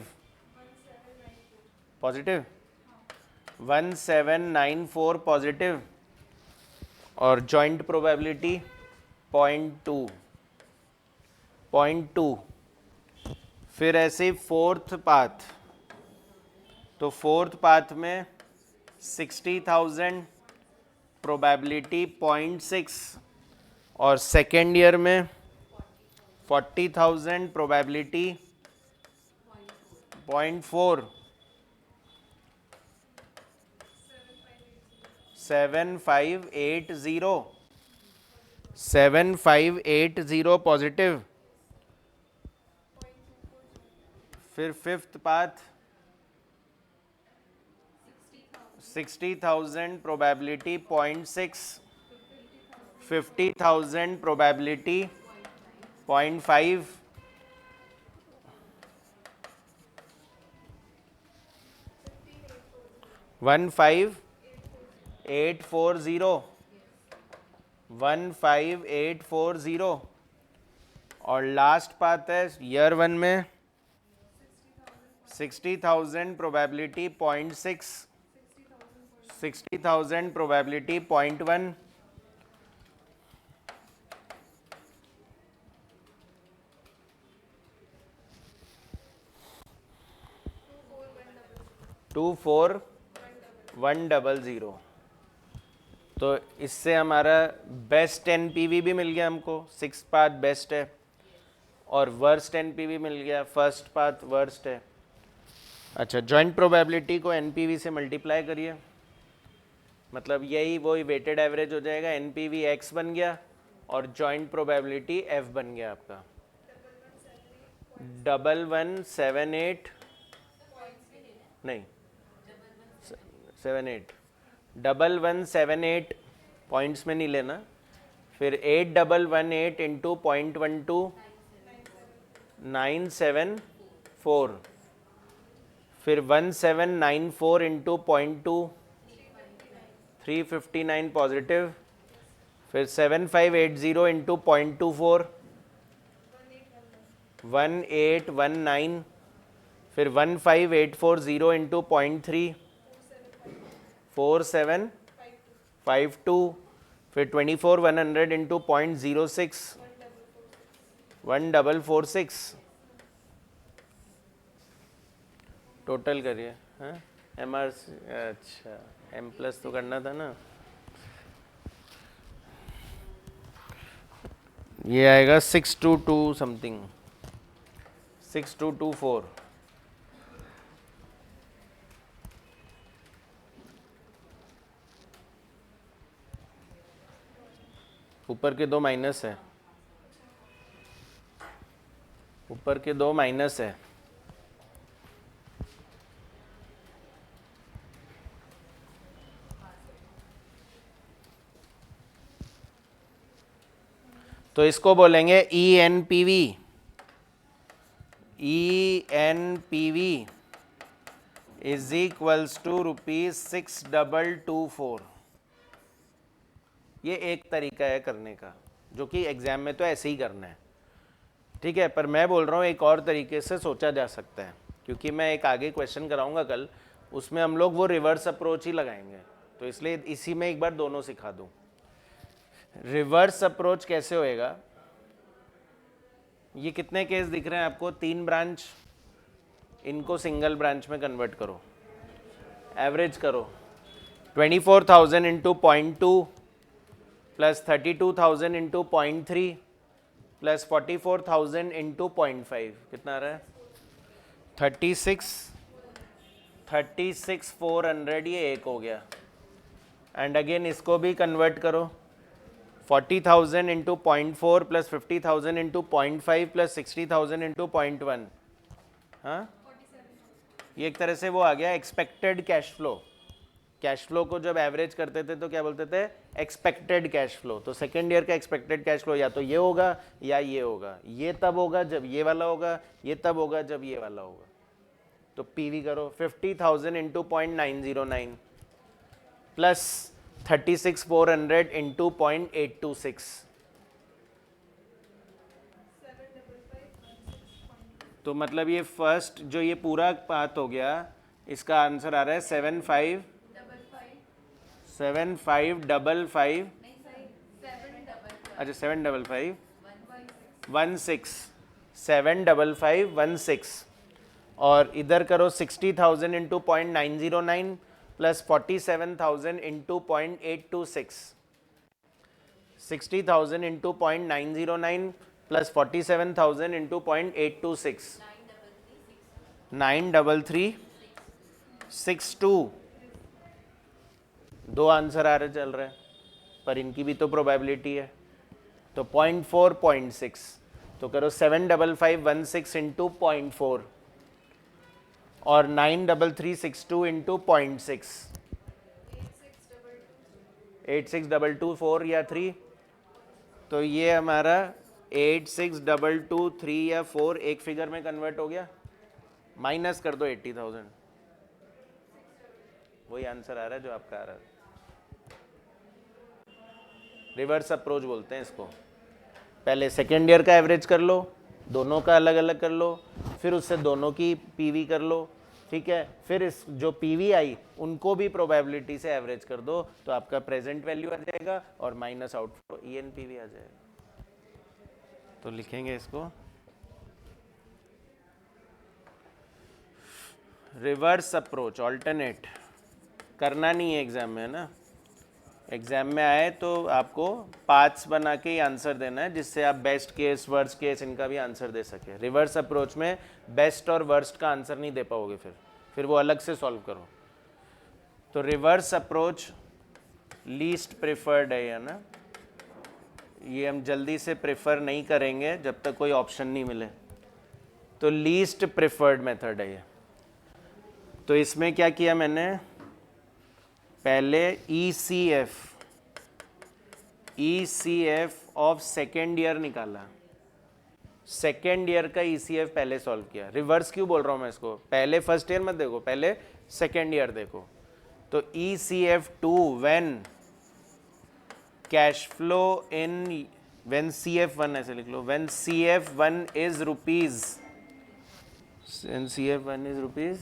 पॉजिटिव, 1794 पॉजिटिव, और जॉइंट प्रोबेबिलिटी 0.2। फिर ऐसे फोर्थ पाथ, तो फोर्थ पाथ में 60,000 प्रोबेबिलिटी 0.6, और सेकेंड ईयर में 40,000 प्रोबेबिलिटी 0.4। 7580 पॉजिटिव। फिर फिफ्थ पाथ 60,000 प्रोबेबिलिटी 0.6, 50,000 प्रोबेबिलिटी 0.5, 15,840 और लास्ट पाथ है ईयर 1 में 60,000 प्रोबेबिलिटी 0.6, 60,000 प्रोबेबिलिटी 0.1, टू फोर 100। तो इससे हमारा बेस्ट एनपीवी भी मिल गया हमको, 6 पाथ बेस्ट है, और वर्स्ट एनपीवी मिल गया, फर्स्ट पाथ वर्स्ट है। अच्छा, जॉइंट प्रोबेबिलिटी को एनपीवी से मल्टीप्लाई करिए, मतलब यही वही वेटेड एवरेज हो जाएगा, एनपीवी एक्स बन गया और जॉइंट प्रोबेबिलिटी एफ बन गया आपका 1178, नहीं 78, 1178 पॉइंट्स में नहीं लेना, फिर 8118 इंटू 0.12 974, फिर 1794 इंटू 0.2 359 पॉजिटिव, फिर 7580 इंटू 0.24 1819, फिर 15840 इंटू 0.3 4752, फिर 24100 इंटू 0.06 1446। टोटल करिए। हाँ, एम आर, अच्छा एम प्लस तो करना था ना, ये आएगा 622 समथिंग, 6224। ऊपर के दो माइनस है, ऊपर के दो माइनस है, तो इसको बोलेंगे E N P V. E N P V is equals to ₹6224। ये एक तरीका है करने का, जो कि एग्जाम में तो ऐसे ही करना है, ठीक है, पर मैं बोल रहा हूँ एक और तरीके से सोचा जा सकता है, क्योंकि मैं एक आगे क्वेश्चन कराऊंगा कल, उसमें हम लोग वो रिवर्स अप्रोच ही लगाएंगे, तो इसलिए इसी में एक बार दोनों सिखा दूँ। रिवर्स अप्रोच कैसे होएगा? ये कितने केस दिख रहे हैं आपको? 3 ब्रांच, इनको सिंगल ब्रांच में कन्वर्ट करो, एवरेज करो, 24,000 into 0.2 plus 32,000 into 0.3 plus 44,000 into 0.5, कितना आ रहा है? 36,400, ये एक हो गया। एंड अगेन इसको भी कन्वर्ट करो, 40,000 into 0.4 plus 50,000 into 0.5 plus 60,000 into 0.1, हाँ, ये एक तरह से वो आ गया expected cash flow. Cash flow को जब एवरेज करते थे तो क्या बोलते थे, एक्सपेक्टेड कैश फ्लो। तो सेकेंड ईयर का एक्सपेक्टेड कैश फ्लो या तो ये होगा या ये होगा। ये तब होगा जब ये वाला होगा, ये तब होगा जब ये वाला होगा। तो पीवी करो 50,000 इंटू 0.909 प्लस 36,400 इंटू 0.826, तो मतलब ये फर्स्ट जो ये पूरा पाथ हो गया, इसका आंसर आ रहा है 7555 अच्छा 755 16 75516। और इधर करो 60,000 into 0.909 plus 47,000 into 0.826, 60,000 into 0.909 plus 47,000 into 0.826, 93362। दो आंसर आ रहे चल रहे हैं, पर इनकी भी तो प्रोबेबिलिटी है। तो 0.4 0.6, तो करो 75516 इंटू 0.4 और 93362 इंटू 0.6, 8622 या 3। तो ये हमारा 8622 या 4 एक फिगर में कन्वर्ट हो गया। माइनस कर दो 80,000, वही आंसर आ रहा है जो आपका आ रहा है। रिवर्स अप्रोच बोलते हैं इसको। पहले सेकेंड ईयर का एवरेज कर लो, दोनों का अलग अलग कर लो, फिर उससे दोनों की पीवी कर लो, ठीक है। फिर इस जो पीवी आई उनको भी प्रोबेबिलिटी से एवरेज कर दो, तो आपका प्रेजेंट वैल्यू आ जाएगा और माइनस आउटफ्लो ईएनपीवी आ जाएगा। तो लिखेंगे इसको रिवर्स अप्रोच, ऑल्टरनेट करना नहीं है एग्जाम में, है ना। एग्जाम में आए तो आपको पाथ्स बना के ही आंसर देना है, जिससे आप बेस्ट केस वर्स्ट केस इनका भी आंसर दे सके। रिवर्स अप्रोच में बेस्ट और वर्स्ट का आंसर नहीं दे पाओगे, फिर वो अलग से सॉल्व करो। तो रिवर्स अप्रोच लीस्ट प्रेफर्ड है ना, ये हम जल्दी से प्रेफर नहीं करेंगे जब तक कोई ऑप्शन नहीं मिले। तो लीस्ट प्रेफर्ड मेथड है ये। तो इसमें क्या किया मैंने, पहले ECF ऑफ सेकेंड ईयर निकाला, सेकेंड ईयर का ECF पहले सॉल्व किया। रिवर्स क्यों बोल रहा हूँ मैं इसको, पहले फर्स्ट ईयर मत देखो, पहले सेकेंड ईयर देखो। तो ECF2 when cash flow in, when CF1 ऐसे लिख लो, when CF1 is rupees, CF1 is rupees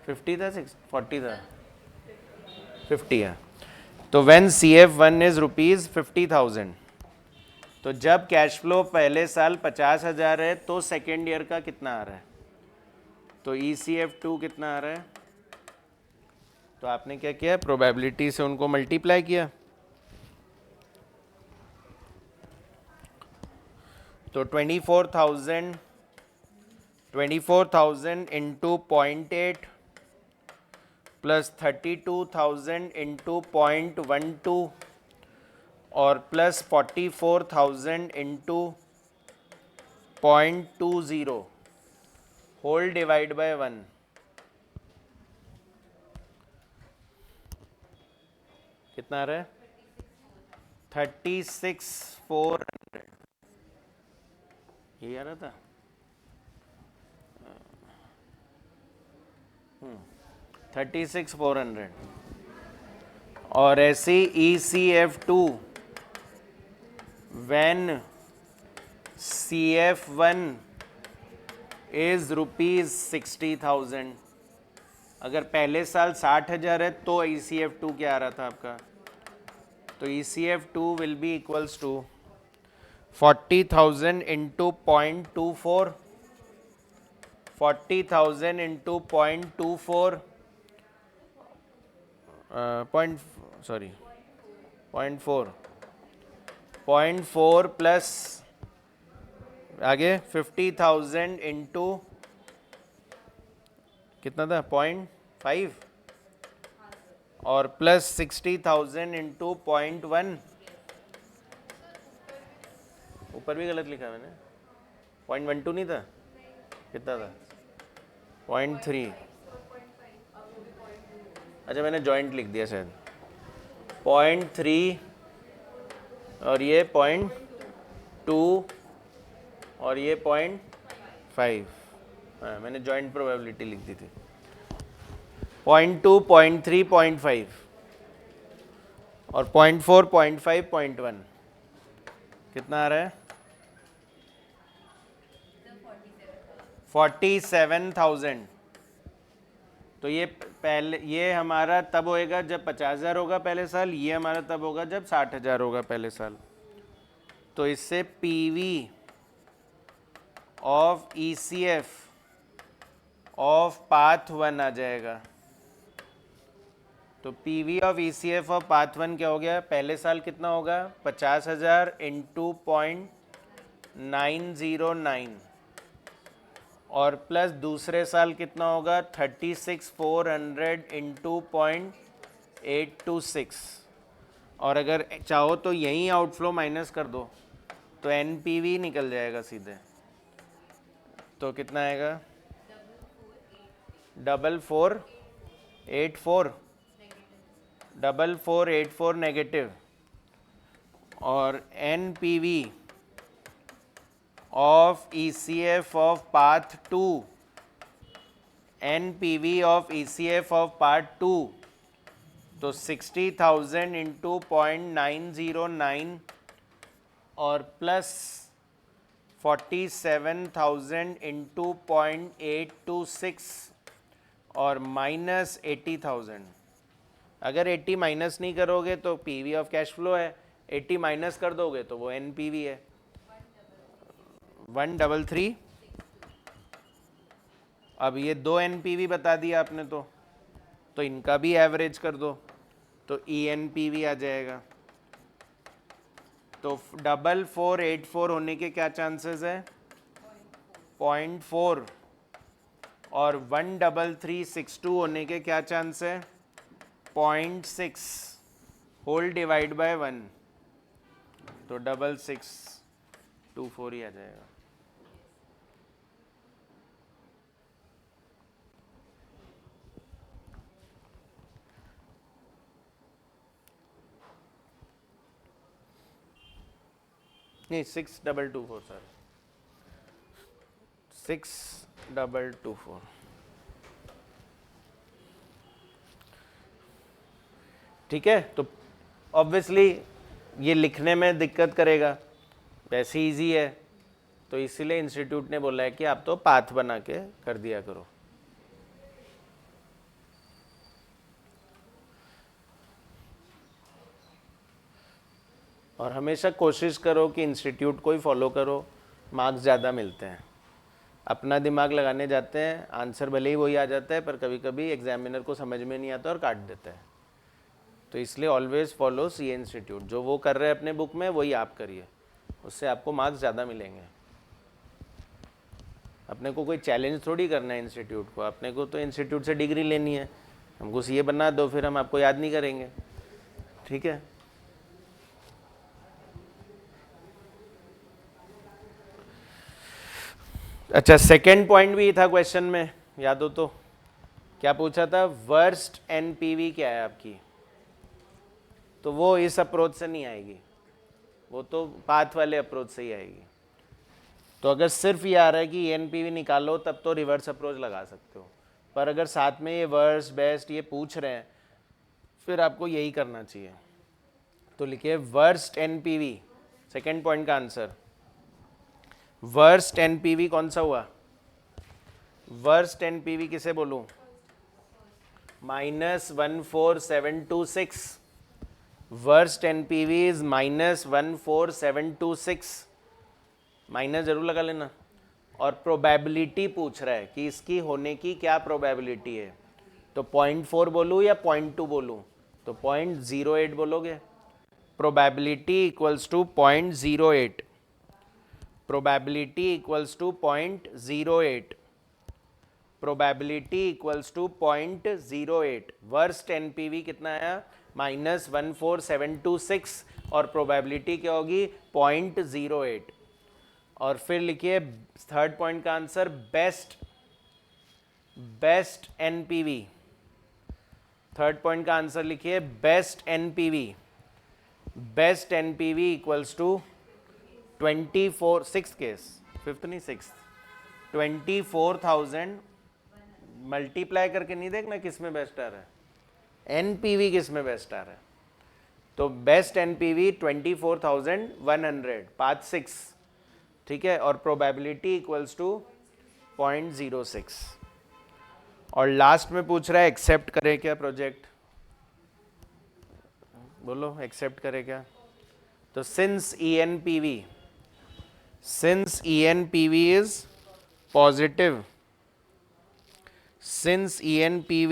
50 था 40 था 50 है। तो व्हेन CF1 इज रुपीज 50,000, तो जब कैश फ्लो पहले साल 50,000 है तो सेकेंड ईयर का कितना आ रहा है, तो ECF2 कितना आ रहा है। तो आपने क्या किया, प्रोबेबिलिटी से उनको मल्टीप्लाई किया। तो 24,000 इंटू 0.8 प्लस 32,000 इंटू 0.12 और plus 44,000 into 0.20 whole divide by 1। कितना आ रहा है, 36,400, यही आ रहा था। 36,400। और ऐसे ECF2 when CF1 is rupees 60,000। अगर पहले साल 60,000 है तो ECF2 क्या आ रहा था आपका, तो ECF2 will be equals to 40,000 into 0.24, 40,000 into 0.24 0.4 plus आगे 50,000 इंटू कितना था 0.5 और प्लस 60,000 इंटू 0.1 ऊपर भी गलत लिखा मैंने, 0.12 नहीं था, कितना था? 0.3। अच्छा मैंने जॉइंट लिख दिया शायद। 0.3 और ये 0.2 और ये 0.5। हाँ मैंने जॉइंट प्रोबेबिलिटी लिख दी थी। 0.2, 0.3, 0.5 और 0.4, 0.5, 0.1 कितना आ रहा है? 47,000। तो ये पहले, ये हमारा तब होएगा जब 50,000 होगा पहले साल, ये हमारा तब होगा जब 60,000 होगा पहले साल। तो इससे PV of ECF of path 1 आ जाएगा। तो PV of ECF of path 1 क्या हो गया? पहले साल कितना होगा? 50,000 इंटू 0.909 और प्लस दूसरे साल कितना होगा? 36,400 इंटू 0.826। और अगर चाहो तो यहीं आउटफ्लो माइनस कर दो तो एनपीवी निकल जाएगा सीधे। तो कितना आएगा? 4484, 4484 नेगेटिव। और NPV of ECF of path 2, NPV of ECF of part 2 तो 60,000 इंटू 0.909 और प्लस 47,000 इंटू 0.826 और माइनस 80,000। अगर 80 माइनस नहीं करोगे तो पीवी ऑफ कैश फ्लो है, 80 माइनस कर दोगे तो वो एनपीवी है 133। अब ये दो एनपीवी बता दिया आपने तो इनका भी एवरेज कर दो तो ईएनपीवी आ जाएगा। तो 4484 होने के क्या चांसेस है? 0.4। और 13362 होने के क्या चांस है? 0.6 होल डिवाइड बाय 1 तो 6624 ही आ जाएगा। नहीं 6224 सर, 6224। ठीक है। तो ऑब्वियसली ये लिखने में दिक्कत करेगा, वैसे इजी है तो इसीलिए इंस्टीट्यूट ने बोला है कि आप तो पाथ बना के कर दिया करो। और हमेशा कोशिश करो कि इंस्टीट्यूट को ही फॉलो करो, मार्क्स ज़्यादा मिलते हैं। अपना दिमाग लगाने जाते हैं, आंसर भले ही वही आ जाता है पर कभी कभी एग्जामिनर को समझ में नहीं आता और काट देता है। तो इसलिए ऑलवेज फॉलो सी इंस्टीट्यूट, जो वो कर रहे हैं अपने बुक में वही आप करिए, उससे आपको मार्क्स ज़्यादा मिलेंगे। अपने को कोई चैलेंज थोड़ी करना है इंस्टीट्यूट को, अपने को तो इंस्टीट्यूट से डिग्री लेनी है। हमको सीए बना दो फिर हम आपको याद नहीं करेंगे। ठीक है। अच्छा सेकंड पॉइंट भी था क्वेश्चन में, याद हो तो क्या पूछा था? वर्स्ट एनपीवी क्या है आपकी? तो वो इस अप्रोच से नहीं आएगी, वो तो पाथ वाले अप्रोच से ही आएगी। तो अगर सिर्फ ये आ रहा है कि एनपीवी निकालो तब तो रिवर्स अप्रोच लगा सकते हो, पर अगर साथ में ये वर्स्ट बेस्ट ये पूछ रहे हैं फिर आपको यही करना चाहिए। तो लिखिए वर्स्ट एनपीवी, सेकंड पॉइंट का आंसर। वर्स्ट एनपीवी कौन सा हुआ? वर्स्ट एनपीवी किसे बोलूं? -14726। वर्स्ट एनपीवी इज -14726, माइनस जरूर लगा लेना। और प्रोबेबिलिटी पूछ रहा है कि इसकी होने की क्या प्रोबेबिलिटी है, तो 0.4 बोलूं या 0.2 बोलूं? तो 0.08 बोलोगे। Probability equals to 0.08, probability equals to 0.08, probability equals to 0.08। Worst NPV कितना आया? -14726 और प्रोबेबिलिटी क्या होगी? 0.08। और फिर लिखिए थर्ड पॉइंट का answer best NPV. Third point का आंसर लिखिए best NPV. Best NPV equals to 24, six case, fifth नहीं सिक्स, 24,000 मल्टीप्लाई करके नहीं देखना किस में बेस्ट आ रहा है, एनपीवी किस में बेस्ट आ रहा है। तो बेस्ट एनपीवी 24,100, पाथ 6, ठीक है, और प्रोबेबिलिटी इक्वल्स टू 0.06। और लास्ट में पूछ रहा है एक्सेप्ट करे क्या प्रोजेक्ट, बोलो एक्सेप्ट करे क्या। तो since ENPV is positive, since ENPV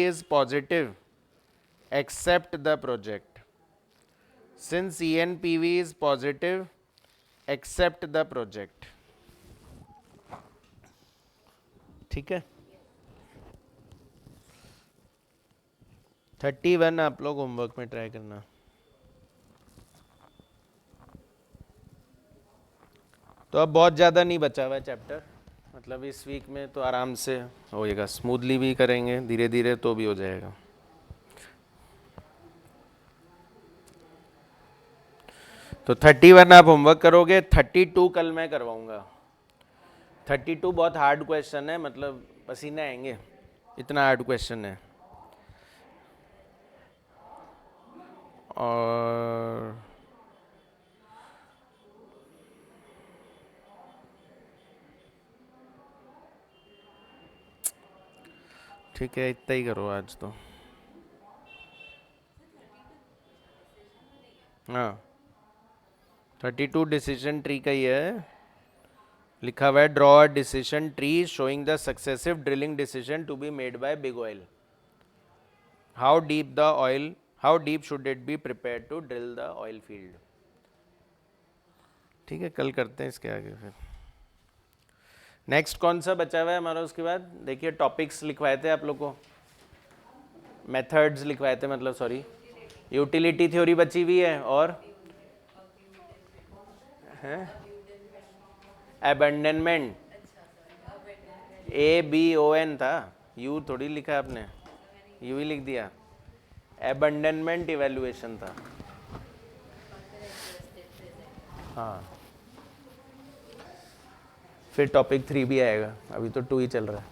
is positive, accept the project. Since ENPV is positive, accept the project. ठीक है, 31 आप लोग होमवर्क में ट्राई करना। तो अब बहुत ज़्यादा नहीं बचा हुआ है चैप्टर, मतलब इस वीक में तो आराम से होएगा, स्मूथली भी करेंगे धीरे धीरे तो भी हो जाएगा। तो 31 आप होमवर्क करोगे, 32 कल मैं करवाऊंगा। 32 बहुत हार्ड क्वेश्चन है, मतलब पसीने आएंगे, इतना हार्ड क्वेश्चन है। और ठीक है, इतना ही करो आज तो। हाँ, 32 डिसीजन ट्री का ही है, लिखा हुआ है draw a decision tree showing the successive drilling decision to be made by Big Oil. How deep should it be prepare to drill the oil field. ठीक है, कल करते हैं इसके आगे। फिर नेक्स्ट कौन सा बचा हुआ है हमारा, उसके बाद देखिए टॉपिक्स लिखवाए थे आप लोग को, मेथड्स लिखवाए थे, मतलब सॉरी, यूटिलिटी थ्योरी बची हुई है, और अबंडनमेंट, ABON था, यू थोड़ी लिखा आपने, यू ही लिख दिया, अबंडनमेंट इवेल्युएशन था। हाँ, फिर टॉपिक 3 भी आएगा, अभी तो 2 ही चल रहा है।